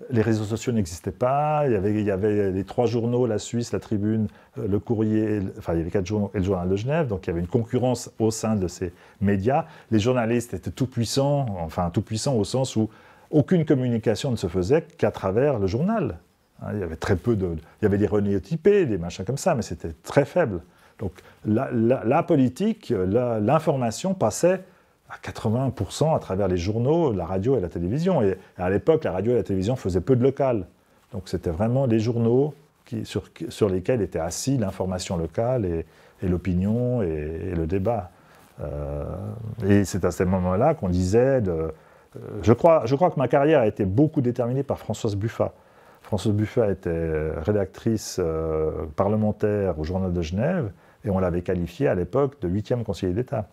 [SPEAKER 1] les réseaux sociaux n'existaient pas, il y avait les 3 journaux, la Suisse, la Tribune, le Courrier, enfin il y avait 4 journaux et le Journal de Genève, donc il y avait une concurrence au sein de ces médias. Les journalistes étaient tout puissants au sens où aucune communication ne se faisait qu'à travers le journal. Il y avait très peu il y avait des renéotypés, des machins comme ça, mais c'était très faible. Donc la politique, l'information passait à 80% à travers les journaux, la radio et la télévision. Et à l'époque, la radio et la télévision faisaient peu de local. Donc c'était vraiment les journaux sur lesquels était assis l'information locale et l'opinion et le débat. Et c'est à ce moment-là qu'on disait... je crois que ma carrière a été beaucoup déterminée par Françoise Buffat. Françoise Buffat était rédactrice parlementaire au Journal de Genève et on l'avait qualifiée à l'époque de 8e conseiller d'État.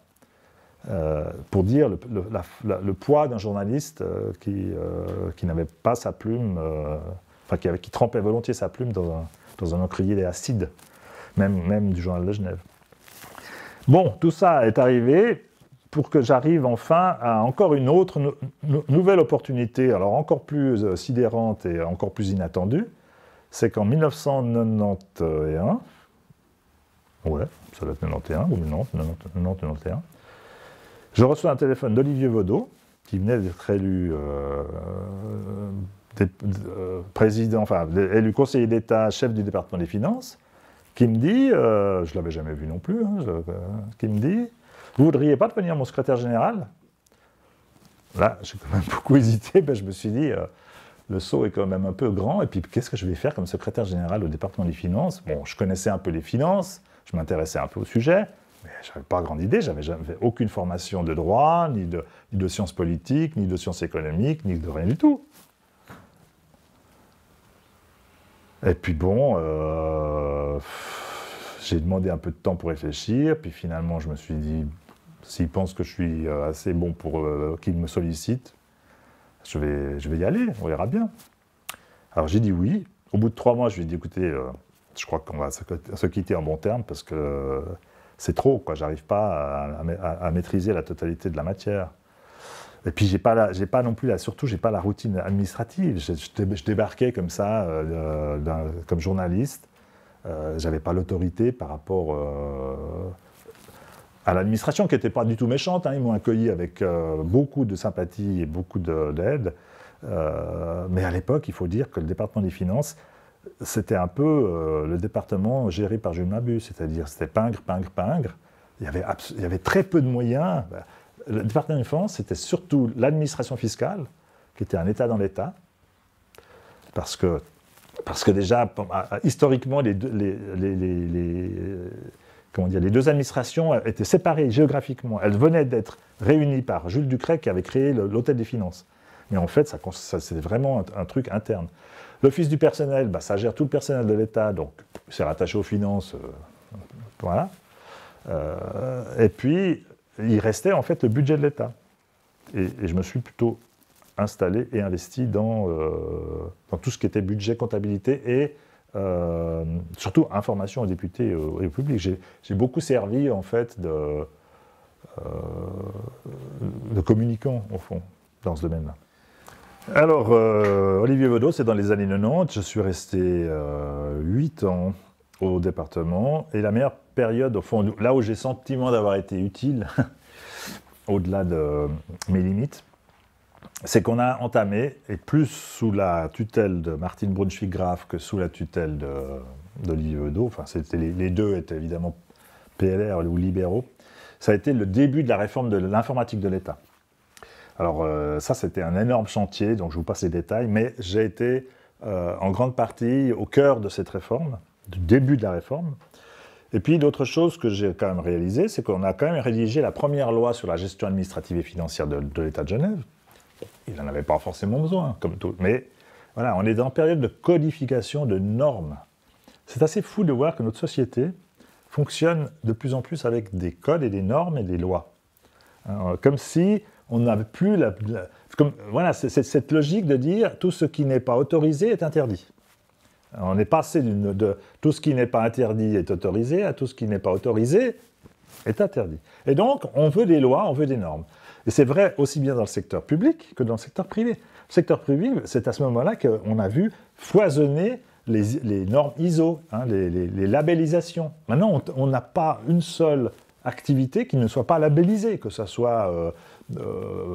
[SPEAKER 1] Pour dire le poids d'un journaliste qui n'avait pas sa plume, qui trempait volontiers sa plume dans un encrier acide, même du Journal de Genève. Bon, tout ça est arrivé pour que j'arrive enfin à encore une autre nouvelle opportunité, alors encore plus sidérante et encore plus inattendue, c'est qu'en 1991, ouais, ça doit être 91 ou 91, je reçois un téléphone d'Olivier Vaudot, qui venait d'être élu élu conseiller d'État, chef du département des finances, qui me dit, je ne l'avais jamais vu non plus, qui me dit, vous ne voudriez pas devenir mon secrétaire général? Là, j'ai quand même beaucoup hésité, ben, je me suis dit, le saut est quand même un peu grand, et puis qu'est-ce que je vais faire comme secrétaire général au département des finances? Bon, je connaissais un peu les finances, je m'intéressais un peu au sujet, mais je n'avais pas grande idée, je n'avais jamais fait aucune formation de droit, ni de sciences politiques, ni de sciences économiques, ni de rien du tout. Et puis bon, j'ai demandé un peu de temps pour réfléchir, puis finalement je me suis dit, s'il pense que je suis assez bon pour qu'il me sollicite, je vais y aller, on verra bien. Alors j'ai dit oui. Au bout de 3 mois, je lui ai dit, écoutez, je crois qu'on va se quitter en bon terme parce que c'est trop, quoi. J'arrive pas à maîtriser la totalité de la matière. Et puis j'ai pas non plus surtout j'ai pas la routine administrative. Je débarquais comme ça, comme journaliste. J'avais pas l'autorité par rapport à l'administration, qui n'était pas du tout méchante. Ils m'ont accueilli avec beaucoup de sympathie et beaucoup d'aide. Mais à l'époque, il faut dire que le département des finances, c'était un peu le département géré par Jules Mabus, c'est-à-dire c'était pingre. Il y avait très peu de moyens. Le département des finances, c'était surtout l'administration fiscale, qui était un État dans l'État, parce que déjà, historiquement, les deux administrations étaient séparées géographiquement. Elles venaient d'être réunies par Jules Ducret, qui avait créé l'Hôtel des Finances. Mais en fait, c'est vraiment un truc interne. L'Office du personnel, ça gère tout le personnel de l'État, donc c'est rattaché aux finances. Voilà. Et puis, il restait en fait le budget de l'État. Et je me suis plutôt installé et investi dans tout ce qui était budget, comptabilité et surtout information aux députés et au public. J'ai beaucoup servi en fait de communicant au fond dans ce domaine-là. Alors, Olivier Vaudot, c'est dans les années 90, je suis resté 8 ans au département, et la meilleure période, au fond, là où j'ai sentiment d'avoir été utile, au-delà de mes limites, c'est qu'on a entamé, et plus sous la tutelle de Martine Braunschweig-Graf que sous la tutelle d'Olivier Vaudot, enfin les deux étaient évidemment PLR ou libéraux, ça a été le début de la réforme de l'informatique de l'État. Alors ça, c'était un énorme chantier, donc je vous passe les détails, mais j'ai été en grande partie au cœur de cette réforme, du début de la réforme. Et puis l'autre chose que j'ai quand même réalisé, c'est qu'on a quand même rédigé la première loi sur la gestion administrative et financière de l'État de Genève. Il n'en avait pas forcément besoin, comme tout, mais voilà, on est dans une période de codification de normes. C'est assez fou de voir que notre société fonctionne de plus en plus avec des codes et des normes et des lois. Alors, comme si on n'avait plus voilà, c'est cette logique de dire tout ce qui n'est pas autorisé est interdit. Alors, on est passé de tout ce qui n'est pas interdit est autorisé à tout ce qui n'est pas autorisé est interdit. Et donc, on veut des lois, on veut des normes. Et c'est vrai aussi bien dans le secteur public que dans le secteur privé. secteur privé, c'est à ce moment-là qu'on a vu foisonner les normes ISO, hein, les labellisations. Maintenant, on n'a pas une seule activité qui ne soit pas labellisée, que ce soit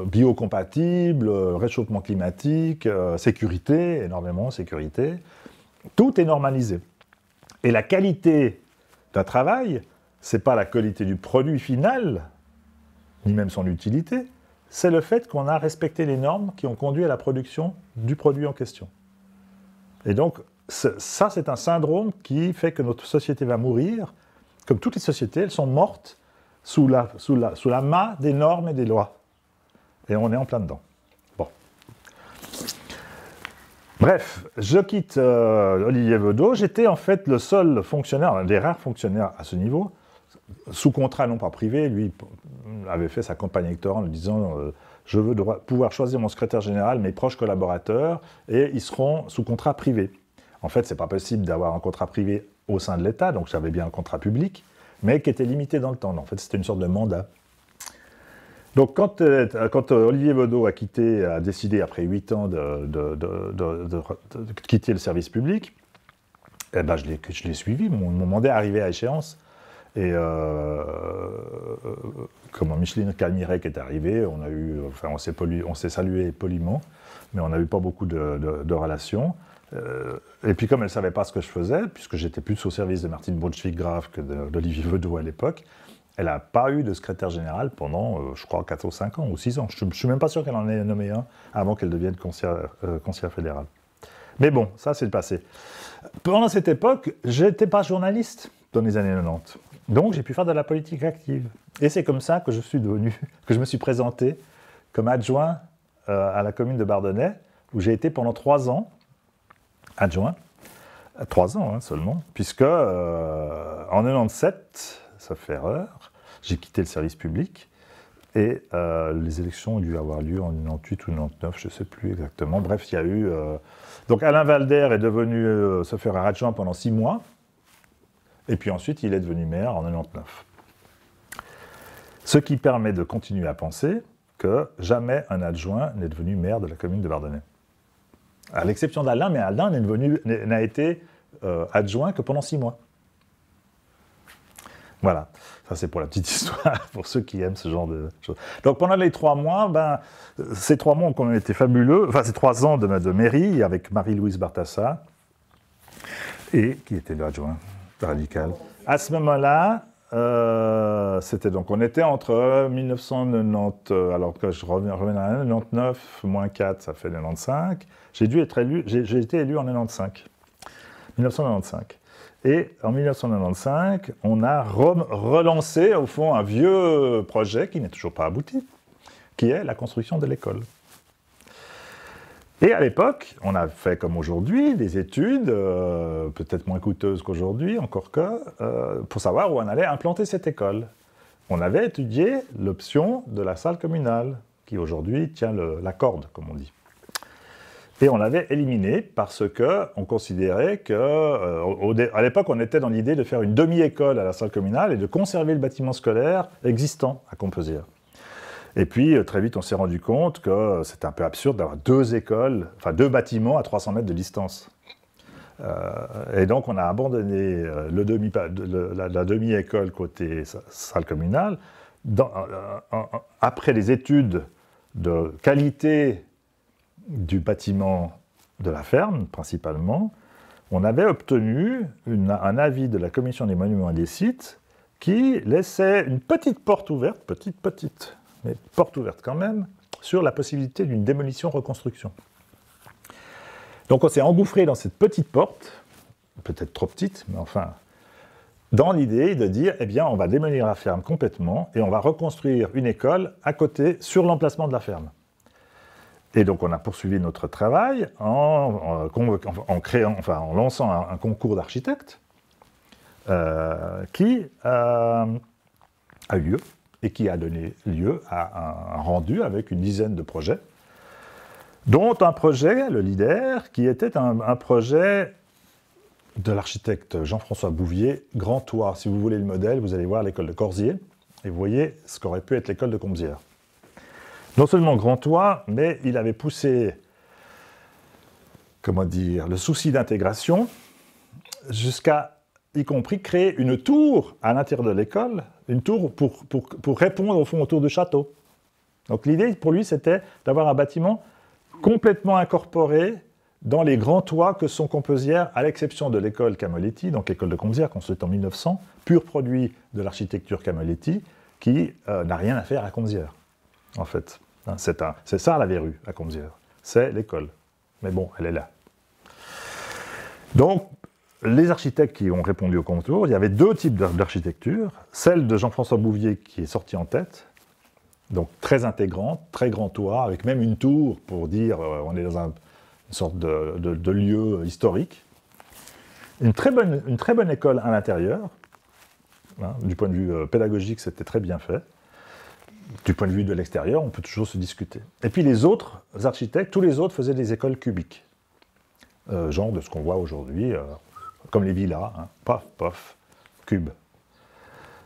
[SPEAKER 1] biocompatible, réchauffement climatique, sécurité, énormément sécurité. Tout est normalisé. Et la qualité d'un travail, ce n'est pas la qualité du produit final, ni même son utilité, c'est le fait qu'on a respecté les normes qui ont conduit à la production du produit en question. Et donc, ça, c'est un syndrome qui fait que notre société va mourir. Comme toutes les sociétés, elles sont mortes sous la main des normes et des lois. Et on est en plein dedans. Bon. Bref, je quitte Olivier Bedeau. J'étais en fait le seul fonctionnaire, un des rares fonctionnaires à ce niveau, sous contrat non pas privé. Lui avait fait sa campagne électorale en disant je veux pouvoir choisir mon secrétaire général, mes proches collaborateurs, et ils seront sous contrat privé. En fait, ce n'est pas possible d'avoir un contrat privé au sein de l'État, donc j'avais bien un contrat public, mais qui était limité dans le temps. En fait, c'était une sorte de mandat. Donc, quand Olivier Bedeau a décidé, après 8 ans, de quitter le service public, eh ben, je l'ai suivi. Mon mandat est arrivé à échéance. Et comme Micheline Calmirec est arrivée, on s'est salué poliment, mais on n'a eu pas beaucoup de relations. Et puis comme elle ne savait pas ce que je faisais, puisque j'étais plus au service de Martine Braunschweig-Graf que d'Olivier Bedeau à l'époque, elle n'a pas eu de secrétaire général pendant, je crois, 4 ou 5 ans, ou 6 ans. Je ne suis même pas sûr qu'elle en ait nommé un avant qu'elle devienne conseillère fédérale. Mais bon, ça c'est le passé. Pendant cette époque, je n'étais pas journaliste dans les années 90. Donc j'ai pu faire de la politique active. Et c'est comme ça que je me suis présenté comme adjoint à la commune de Bardonnay, où j'ai été pendant 3 ans adjoint. 3 ans seulement, puisque en 97, ça fait erreur, j'ai quitté le service public et les élections ont dû avoir lieu en 98 ou 99, je ne sais plus exactement. Bref, il y a eu... Donc Alain Valder est devenu secrétaire adjoint pendant 6 mois. Et puis ensuite, il est devenu maire en 99. Ce qui permet de continuer à penser que jamais un adjoint n'est devenu maire de la commune de Bardonnay. À l'exception d'Alain, mais Alain n'a été adjoint que pendant 6 mois. Voilà, ça c'est pour la petite histoire, pour ceux qui aiment ce genre de choses. Donc pendant les 3 mois, ces 3 mois ont quand même été fabuleux, enfin ces 3 ans de mairie avec Marie-Louise Bartassa, et qui était l'adjoint radical. À ce moment-là, c'était donc, on était entre 1990, alors que je reviens à 99, moins 4, ça fait 95. J'ai été élu en 1995. Et en 1995, on a relancé, au fond, un vieux projet qui n'est toujours pas abouti, qui est la construction de l'école. Et à l'époque, on a fait comme aujourd'hui des études, peut-être moins coûteuses qu'aujourd'hui, encore que, pour savoir où on allait implanter cette école. On avait étudié l'option de la salle communale, qui aujourd'hui tient la corde, comme on dit. Et on l'avait éliminée parce qu'on considérait qu'à l'époque, on était dans l'idée de faire une demi-école à la salle communale et de conserver le bâtiment scolaire existant à Composières. Et puis, très vite, on s'est rendu compte que c'était un peu absurde d'avoir 2 écoles, enfin 2 bâtiments à 300 mètres de distance. Et donc, on a abandonné la demi-école côté salle communale. Après les études de qualité du bâtiment de la ferme, principalement, on avait obtenu un avis de la Commission des monuments et des sites qui laissait une petite porte ouverte, petite, mais porte ouverte quand même, sur la possibilité d'une démolition-reconstruction. Donc on s'est engouffré dans cette petite porte, peut-être trop petite, mais enfin, dans l'idée de dire, eh bien, on va démolir la ferme complètement et on va reconstruire une école à côté, sur l'emplacement de la ferme. Et donc on a poursuivi notre travail en lançant un concours d'architectes qui a eu lieu et qui a donné lieu à un rendu avec une dizaine de projets, dont un projet, le leader, qui était un projet de l'architecte Jean-François Bouvier, Grand Toit. Si vous voulez le modèle, vous allez voir l'école de Corsier, et vous voyez ce qu'aurait pu être l'école de Composières. Non seulement Grand Toit, mais il avait poussé comment dire, le souci d'intégration, jusqu'à, y compris, créer une tour à l'intérieur de l'école, une tour pour répondre, au fond, autour du château. Donc l'idée, pour lui, c'était d'avoir un bâtiment complètement incorporé dans les grands toits que sont Composières, à l'exception de l'école Camoletti, donc l'école de Composières, construite en 1900, pur produit de l'architecture Camoletti, qui n'a rien à faire à Composières, en fait. C'est ça la verrue à Composières, c'est l'école. Mais bon, elle est là. Donc, les architectes qui ont répondu au concours, il y avait deux types d'architecture. Celle de Jean-François Bouvier qui est sortie en tête, donc très intégrante, très grand toit, avec même une tour pour dire on est dans une sorte de lieu historique. Une très bonne école à l'intérieur. Hein, du point de vue pédagogique, c'était très bien fait. Du point de vue de l'extérieur, on peut toujours se discuter. Et puis les autres architectes, tous les autres faisaient des écoles cubiques. Genre de ce qu'on voit aujourd'hui, comme les villas, hein, paf, paf, cube.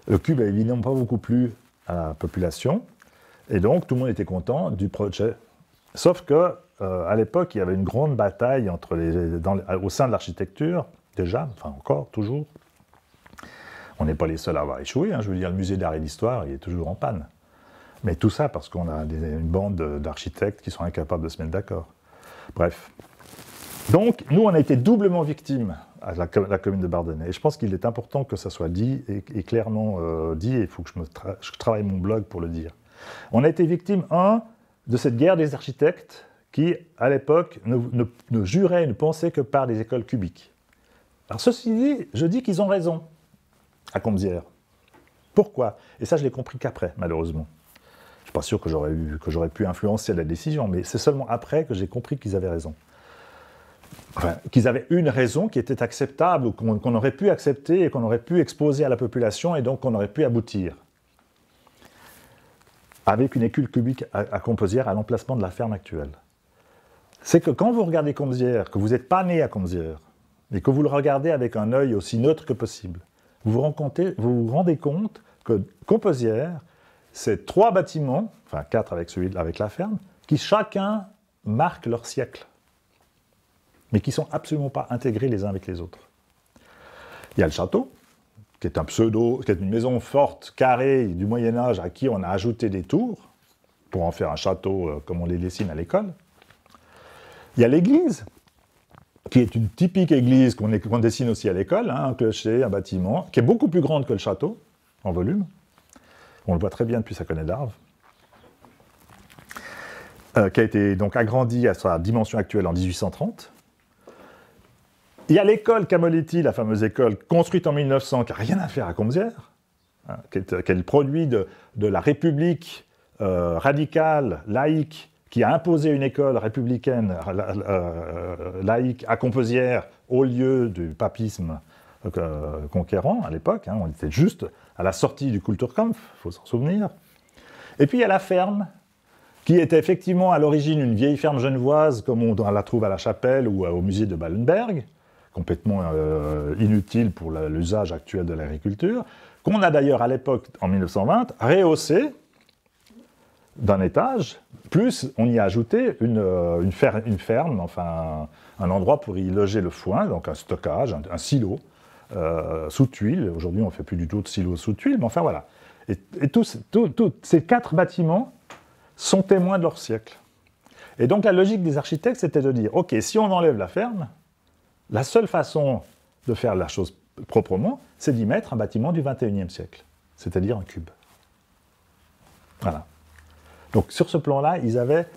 [SPEAKER 1] Le cube a évidemment pas beaucoup plu à la population, et donc tout le monde était content du projet. Sauf que, à l'époque, il y avait une grande bataille entre au sein de l'architecture, déjà, enfin encore, toujours. On n'est pas les seuls à avoir échoué, hein, je veux dire, le musée d'art et d'histoire, il est toujours en panne. Mais tout ça parce qu'on a une bande d'architectes qui sont incapables de se mettre d'accord. Bref. Donc, nous, on a été doublement victimes à la commune de Bardonnay. Et je pense qu'il est important que ça soit dit et clairement dit, et il faut que je travaille mon blog pour le dire. On a été victimes, de cette guerre des architectes qui, à l'époque, ne juraient et ne pensaient que par des écoles cubiques. Alors, ceci dit, je dis qu'ils ont raison à Composières. Pourquoi? Et ça, je l'ai compris qu'après, malheureusement. Je ne suis pas sûr que j'aurais pu influencer la décision, mais c'est seulement après que j'ai compris qu'ils avaient raison. Enfin, qu'ils avaient une raison qui était acceptable, ou qu'on aurait pu accepter et qu'on aurait pu exposer à la population, et donc qu'on aurait pu aboutir. Avec une école cubique à Composières, à l'emplacement de la ferme actuelle. C'est que quand vous regardez Composières, que vous n'êtes pas né à Composières, et que vous le regardez avec un œil aussi neutre que possible, vous vous rendez compte que Composières, c'est 3 bâtiments, enfin 4 avec la ferme, qui chacun marquent leur siècle, mais qui ne sont absolument pas intégrés les uns avec les autres. Il y a le château, qui est qui est une maison forte, carrée, du Moyen-Âge, à qui on a ajouté des tours, pour en faire un château comme on les dessine à l'école. Il y a l'église, qui est une typique église qu'on dessine aussi à l'école, hein, un clocher, un bâtiment, qui est beaucoup plus grande que le château, en volume. On le voit très bien depuis sa colonne d'Arves. Qui a été donc agrandi à sa dimension actuelle en 1830. Il y a l'école Camoletti, la fameuse école construite en 1900, qui n'a rien à faire à Composières, hein, qui est le produit de la République radicale, laïque, qui a imposé une école républicaine laïque à Composières au lieu du papisme conquérant à l'époque. Hein, on était juste à la sortie du Kulturkampf, il faut s'en souvenir. Et puis il y a la ferme, qui était effectivement à l'origine une vieille ferme genevoise, comme on la trouve à la Chapelle ou au musée de Ballenberg, complètement inutile pour l'usage actuel de l'agriculture, qu'on a d'ailleurs à l'époque, en 1920, rehaussé d'un étage, plus on y a ajouté une ferme, enfin un endroit pour y loger le foin, donc un stockage, un silo, sous tuiles. Aujourd'hui, on ne fait plus du tout de silo sous tuiles, mais enfin voilà. Et tous ces 4 bâtiments sont témoins de leur siècle. Et donc la logique des architectes, c'était de dire, ok, si on enlève la ferme, la seule façon de faire la chose proprement, c'est d'y mettre un bâtiment du XXIe siècle, c'est-à-dire un cube. Voilà. Donc sur ce plan-là, ils avaient,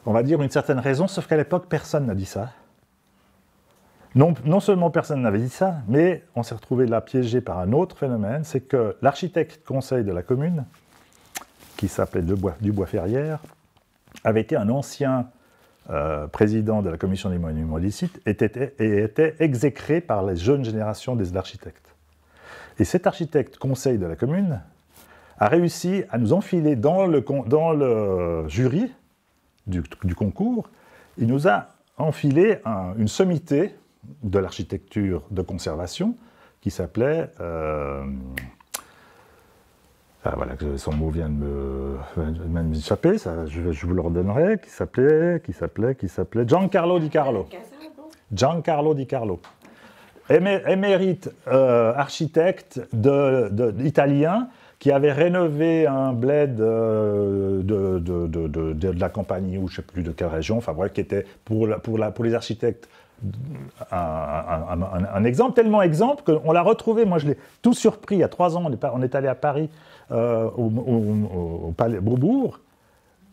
[SPEAKER 1] on va dire, une certaine raison, sauf qu'à l'époque, personne n'a dit ça. Non seulement personne n'avait dit ça, mais on s'est retrouvé là piégé par un autre phénomène, c'est que l'architecte conseil de la commune, qui s'appelait Dubois-Ferrière, avait été un ancien président de la commission des monuments illicites et était exécré par les jeunes générations des architectes. Et cet architecte conseil de la commune a réussi à nous enfiler dans le jury du concours. Il nous a enfilé une sommité de l'architecture de conservation qui s'appelait... voilà, son mot vient de m'échapper, je vous le redonnerai, qui s'appelait Giancarlo Di Carlo. Giancarlo Di Carlo. Émérite architecte italien qui avait rénové un bled de la campagne, ou je ne sais plus de quelle région, enfin bref, qui était pour les architectes un exemple, tellement exemple qu'on l'a retrouvé, moi je l'ai tout surpris, il y a 3 ans, on est allé à Paris, au Palais Beaubourg.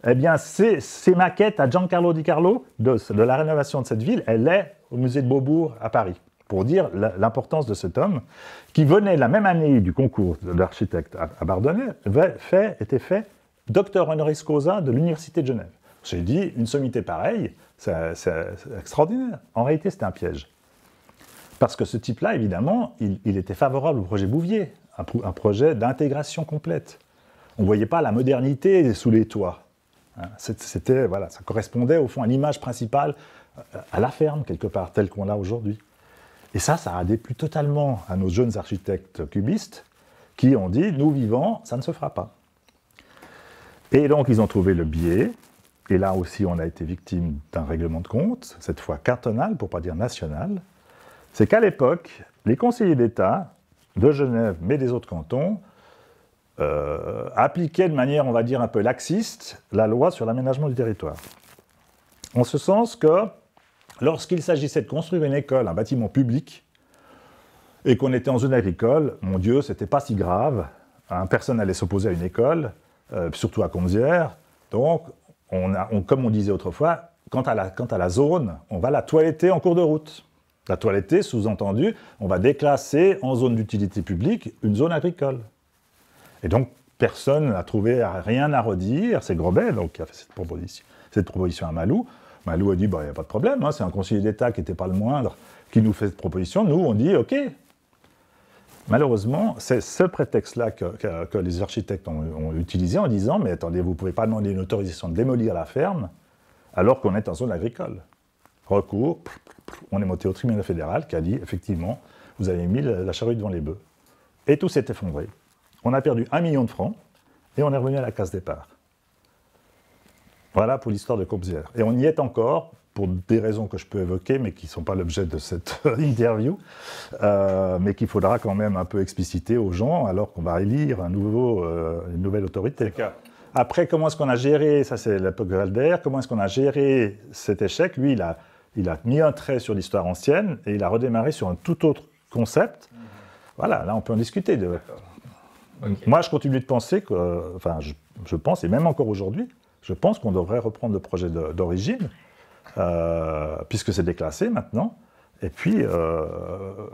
[SPEAKER 1] Eh bien, ces maquettes à Giancarlo Di Carlo de la rénovation de cette ville, elle est au musée de Beaubourg à Paris, pour dire l'importance de cet homme, qui venait la même année du concours de l'architecte à Bardonnay, était fait docteur honoris causa de l'Université de Genève. J'ai dit, une sommité pareille, c'est extraordinaire. En réalité, c'était un piège. Parce que ce type-là, évidemment, il était favorable au projet Bouvier, un projet d'intégration complète. On ne voyait pas la modernité sous les toits. Voilà, ça correspondait au fond à l'image principale, à la ferme, quelque part, telle qu'on l'a aujourd'hui. Et ça a déplu totalement à nos jeunes architectes cubistes qui ont dit, nous vivants, ça ne se fera pas. Et donc, ils ont trouvé le biais. Et là aussi, on a été victime d'un règlement de compte, cette fois cantonal, pour ne pas dire national. C'est qu'à l'époque, les conseillers d'État de Genève, mais des autres cantons, appliquaient de manière, on va dire, un peu laxiste, la loi sur l'aménagement du territoire. En ce sens que, lorsqu'il s'agissait de construire une école, un bâtiment public, et qu'on était en zone agricole, mon Dieu, c'était pas si grave. Personne n'allait s'opposer à une école, surtout à Comzières. Donc, comme on disait autrefois, quant à la zone, on va la toiletter en cours de route. La toiletter, sous-entendu, on va déclasser en zone d'utilité publique une zone agricole. Et donc, personne n'a trouvé rien à redire. C'est Grobet donc, qui a fait cette proposition à Malou. Malou a dit, il n'y a pas de problème, c'est un conseiller d'État qui n'était pas le moindre, qui nous fait cette proposition. Nous, on dit, OK. Malheureusement, c'est ce prétexte-là que les architectes ont utilisé en disant, mais attendez, vous ne pouvez pas demander une autorisation de démolir la ferme alors qu'on est en zone agricole. Recours, on est monté au tribunal fédéral qui a dit, effectivement, vous avez mis la charrue devant les bœufs. Et tout s'est effondré. On a perdu 1 million de francs et on est revenu à la case départ. Voilà pour l'histoire de Comzières. Et on y est encore, pour des raisons que je peux évoquer, mais qui ne sont pas l'objet de cette interview, mais qu'il faudra quand même un peu expliciter aux gens, alors qu'on va élire une nouvelle autorité. Après, comment est-ce qu'on a géré, ça c'est l'époque Valder, comment est-ce qu'on a géré cet échec? Lui, il a mis un trait sur l'histoire ancienne, et il a redémarré sur un tout autre concept. Voilà, là on peut en discuter. Okay. Moi, je continue de penser que, enfin, je pense, et même encore aujourd'hui, je pense qu'on devrait reprendre le projet d'origine, puisque c'est déclassé maintenant, et puis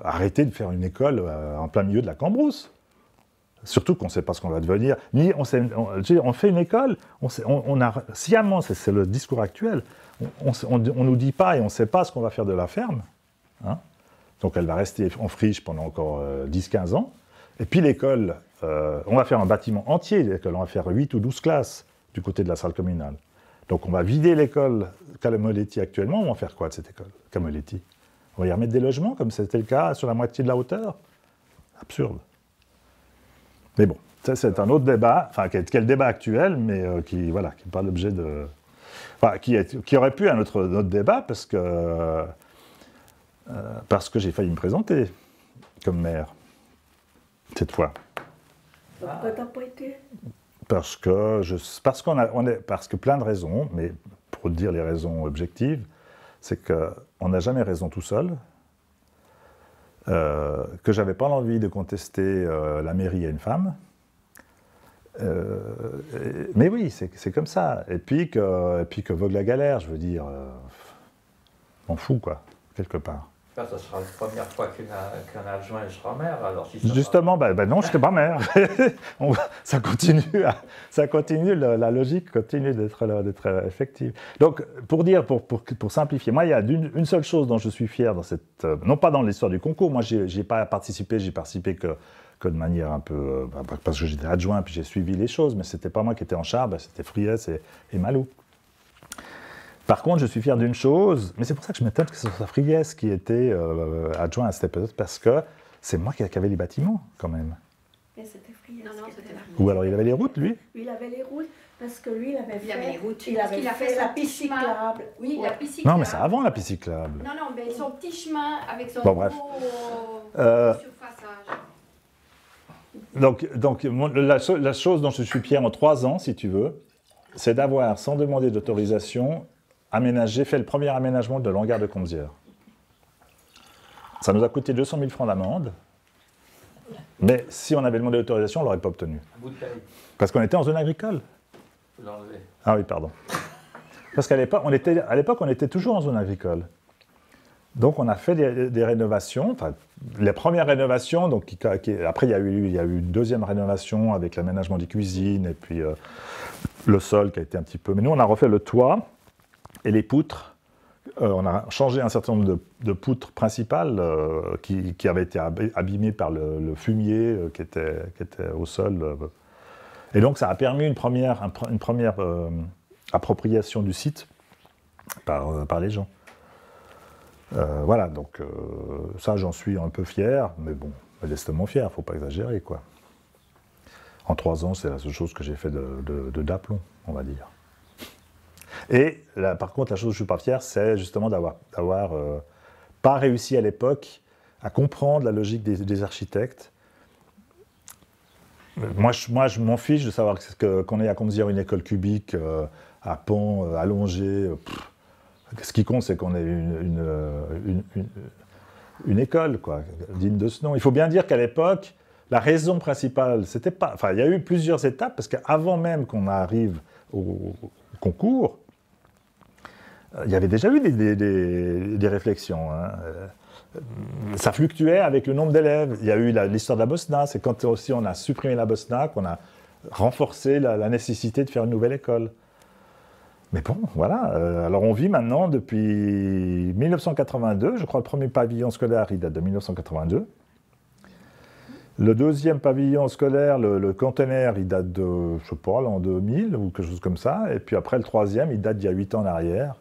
[SPEAKER 1] arrêter de faire une école en plein milieu de la Cambrousse. Surtout qu'on ne sait pas ce qu'on va devenir. Ni on fait une école, sciemment, c'est le discours actuel, on ne nous dit pas et on ne sait pas ce qu'on va faire de la ferme. Hein. Donc elle va rester en friche pendant encore 10-15 ans. Et puis l'école, on va faire un bâtiment entier, l'école, on va faire 8 ou 12 classes du côté de la salle communale. Donc on va vider l'école Camoletti actuellement, on va en faire quoi de cette école Camoletti? On va y remettre des logements, comme c'était le cas sur la moitié de la hauteur? Absurde. Mais bon, ça c'est un autre débat, enfin qui est le débat actuel, mais qui n'est pas l'objet de... Enfin, qui aurait pu un autre débat, parce que j'ai failli me présenter comme maire, cette fois.
[SPEAKER 3] Pourquoi t'as pas été?
[SPEAKER 1] Parce que plein de raisons, mais pour dire les raisons objectives, c'est qu'on n'a jamais raison tout seul, que j'avais pas l'envie de contester la mairie à une femme, mais oui, c'est comme ça. Et puis que vogue la galère, je veux dire, m'en fous quoi, quelque part.
[SPEAKER 2] Ça sera la première fois qu'un adjoint sera maire. Alors si
[SPEAKER 1] justement, ben non, je n'étais pas maire. Ça continue, la logique continue d'être effective. Donc, pour simplifier, moi, il y a une seule chose dont je suis fier dans cette... non pas dans l'histoire du concours, moi, j'ai pas participé, j'ai participé que de manière un peu... parce que j'étais adjoint, puis j'ai suivi les choses, mais c'était pas moi qui étais en charge, c'était Friès et Malou. Par contre, je suis fier d'une chose, mais c'est pour ça que je m'étonne que ce soit Friès qui était adjoint à cette époque, parce que c'est moi qui avais les bâtiments, quand même.
[SPEAKER 3] Mais c'était Friès.
[SPEAKER 4] Non, c'était
[SPEAKER 1] Ou alors il avait les routes, lui?
[SPEAKER 3] Oui, il avait les routes. Parce que lui, il avait
[SPEAKER 4] Il y avait les
[SPEAKER 3] fait,
[SPEAKER 4] routes.
[SPEAKER 3] il
[SPEAKER 4] Parce
[SPEAKER 3] avait
[SPEAKER 4] qu'il a
[SPEAKER 3] fait
[SPEAKER 4] fait
[SPEAKER 3] la
[SPEAKER 4] son petit
[SPEAKER 3] piste
[SPEAKER 4] chemin.
[SPEAKER 3] cyclable.
[SPEAKER 4] Oui,
[SPEAKER 3] Ouais.
[SPEAKER 4] la piste cyclable.
[SPEAKER 1] Non, mais c'est avant la piste cyclable.
[SPEAKER 4] Non, non, mais son petit chemin avec son
[SPEAKER 1] Bon, bref.
[SPEAKER 4] surfaçage.
[SPEAKER 1] Donc la chose dont je suis fier en 3 ans, si tu veux, c'est d'avoir, sans demander d'autorisation, fait le premier aménagement de l'hangar de Comzières. Ça nous a coûté 200 000 francs d'amende, mais si on avait demandé l'autorisation, on ne l'aurait pas obtenu.
[SPEAKER 2] Un bout de taille,
[SPEAKER 1] Parce qu'on était en zone agricole.
[SPEAKER 2] faut l'enlever.
[SPEAKER 1] Ah oui, pardon. Parce qu'à l'époque, on était toujours en zone agricole. Donc on a fait des rénovations, enfin les premières rénovations, donc, après il y a eu une deuxième rénovation avec l'aménagement des cuisines et puis le sol qui a été un petit peu... Mais nous on a refait le toit et les poutres, on a changé un certain nombre de poutres principales qui avaient été abîmées par le fumier qui était au sol. Et donc ça a permis une première appropriation du site par les gens. Voilà, donc ça j'en suis un peu fier, mais bon, modestement fier, il ne faut pas exagérer, quoi. En 3 ans, c'est la seule chose que j'ai fait d'aplomb, on va dire. Et là, par contre, la chose dont je ne suis pas fier, c'est justement d'avoir pas réussi à l'époque à comprendre la logique des architectes. Moi, je m'en fiche de savoir qu'on ait à Comzières une école cubique, à pont allongé. Ce qui compte, c'est qu'on ait une école, quoi, digne de ce nom. Il faut bien dire qu'à l'époque, la raison principale, c'était pas... Enfin, il y a eu plusieurs étapes, parce qu'avant même qu'on arrive au concours, il y avait déjà eu des réflexions. Hein. Ça fluctuait avec le nombre d'élèves. Il y a eu l'histoire de la Bosna. C'est quand aussi on a supprimé la Bosna qu'on a renforcé la nécessité de faire une nouvelle école. Mais bon, voilà. Alors on vit maintenant depuis 1982. Je crois que le premier pavillon scolaire, il date de 1982. Le deuxième pavillon scolaire, le conteneur, il date de, je sais pas, l'an 2000 ou quelque chose comme ça. Et puis après, le troisième, il date d'il y a 8 ans en arrière,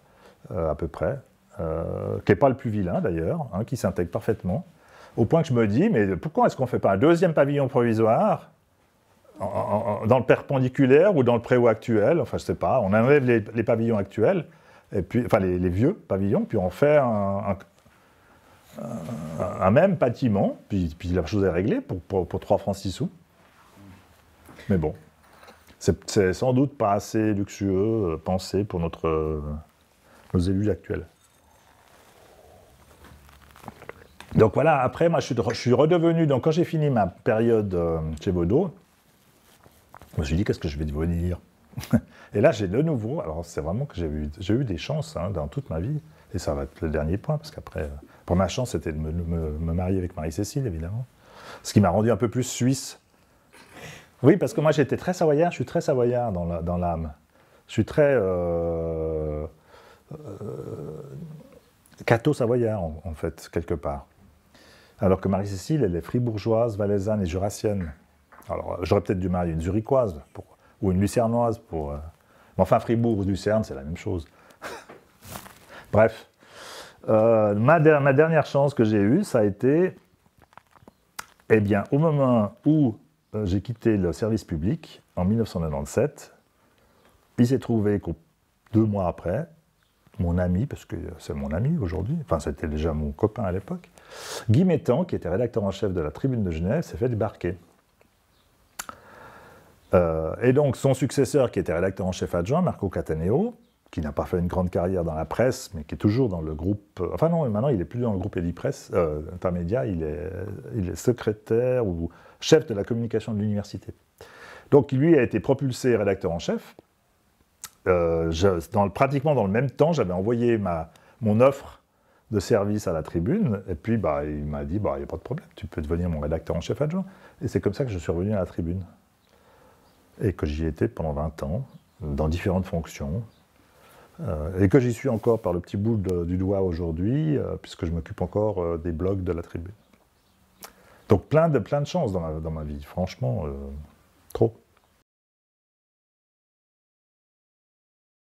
[SPEAKER 1] à peu près. Qui n'est pas le plus vilain d'ailleurs, hein, qui s'intègre parfaitement. Au point que je me dis, mais pourquoi est-ce qu'on ne fait pas un deuxième pavillon provisoire dans le perpendiculaire ou dans le préau actuel, enfin je ne sais pas, on enlève les pavillons actuels, et puis, enfin les vieux pavillons, puis on fait un même bâtiment, puis la chose est réglée pour 3 francs 6 sous. Mais bon, c'est sans doute pas assez luxueux pensé pour nos élus actuels. Donc voilà, après moi je suis redevenu, donc quand j'ai fini ma période chez Baudot, je me suis dit qu'est-ce que je vais devenir. Et là j'ai de nouveau, alors c'est vraiment que j'ai eu des chances hein, dans toute ma vie, et ça va être le dernier point, parce qu'après, pour ma chance c'était de me marier avec Marie-Cécile évidemment, ce qui m'a rendu un peu plus suisse. Oui, parce que moi j'étais très savoyard, je suis très savoyard dans l'âme. Je suis très catho-savoyard en fait, quelque part. Alors que Marie-Cécile, elle est fribourgeoise, valaisanne et jurassienne. Alors j'aurais peut-être dû marier une zurichoise ou une lucernoise pour... Mais enfin, Fribourg ou Lucerne, c'est la même chose. Bref. Ma dernière chance que j'ai eue, ça a été, eh bien, au moment où j'ai quitté le service public, en 1997, il s'est trouvé que 2 mois après, mon ami, parce que c'est mon ami aujourd'hui, enfin c'était déjà mon copain à l'époque, Guy Métan, qui était rédacteur en chef de la Tribune de Genève, s'est fait débarquer. Et donc son successeur, qui était rédacteur en chef adjoint, Marco Cataneo, qui n'a pas fait une grande carrière dans la presse, mais qui est toujours dans le groupe... Enfin non, maintenant il n'est plus dans le groupe Edipresse, Intermédia, il est secrétaire ou chef de la communication de l'université. Donc lui a été propulsé rédacteur en chef. Pratiquement dans le même temps, j'avais envoyé mon offre de service à la Tribune, et puis il m'a dit, il n'y a pas de problème, tu peux devenir mon rédacteur en chef adjoint. Et c'est comme ça que je suis revenu à la Tribune. Et que j'y étais pendant 20 ans, dans différentes fonctions, et que j'y suis encore par le petit bout du doigt aujourd'hui, puisque je m'occupe encore des blogs de la Tribune. Donc plein de chances dans ma vie, franchement...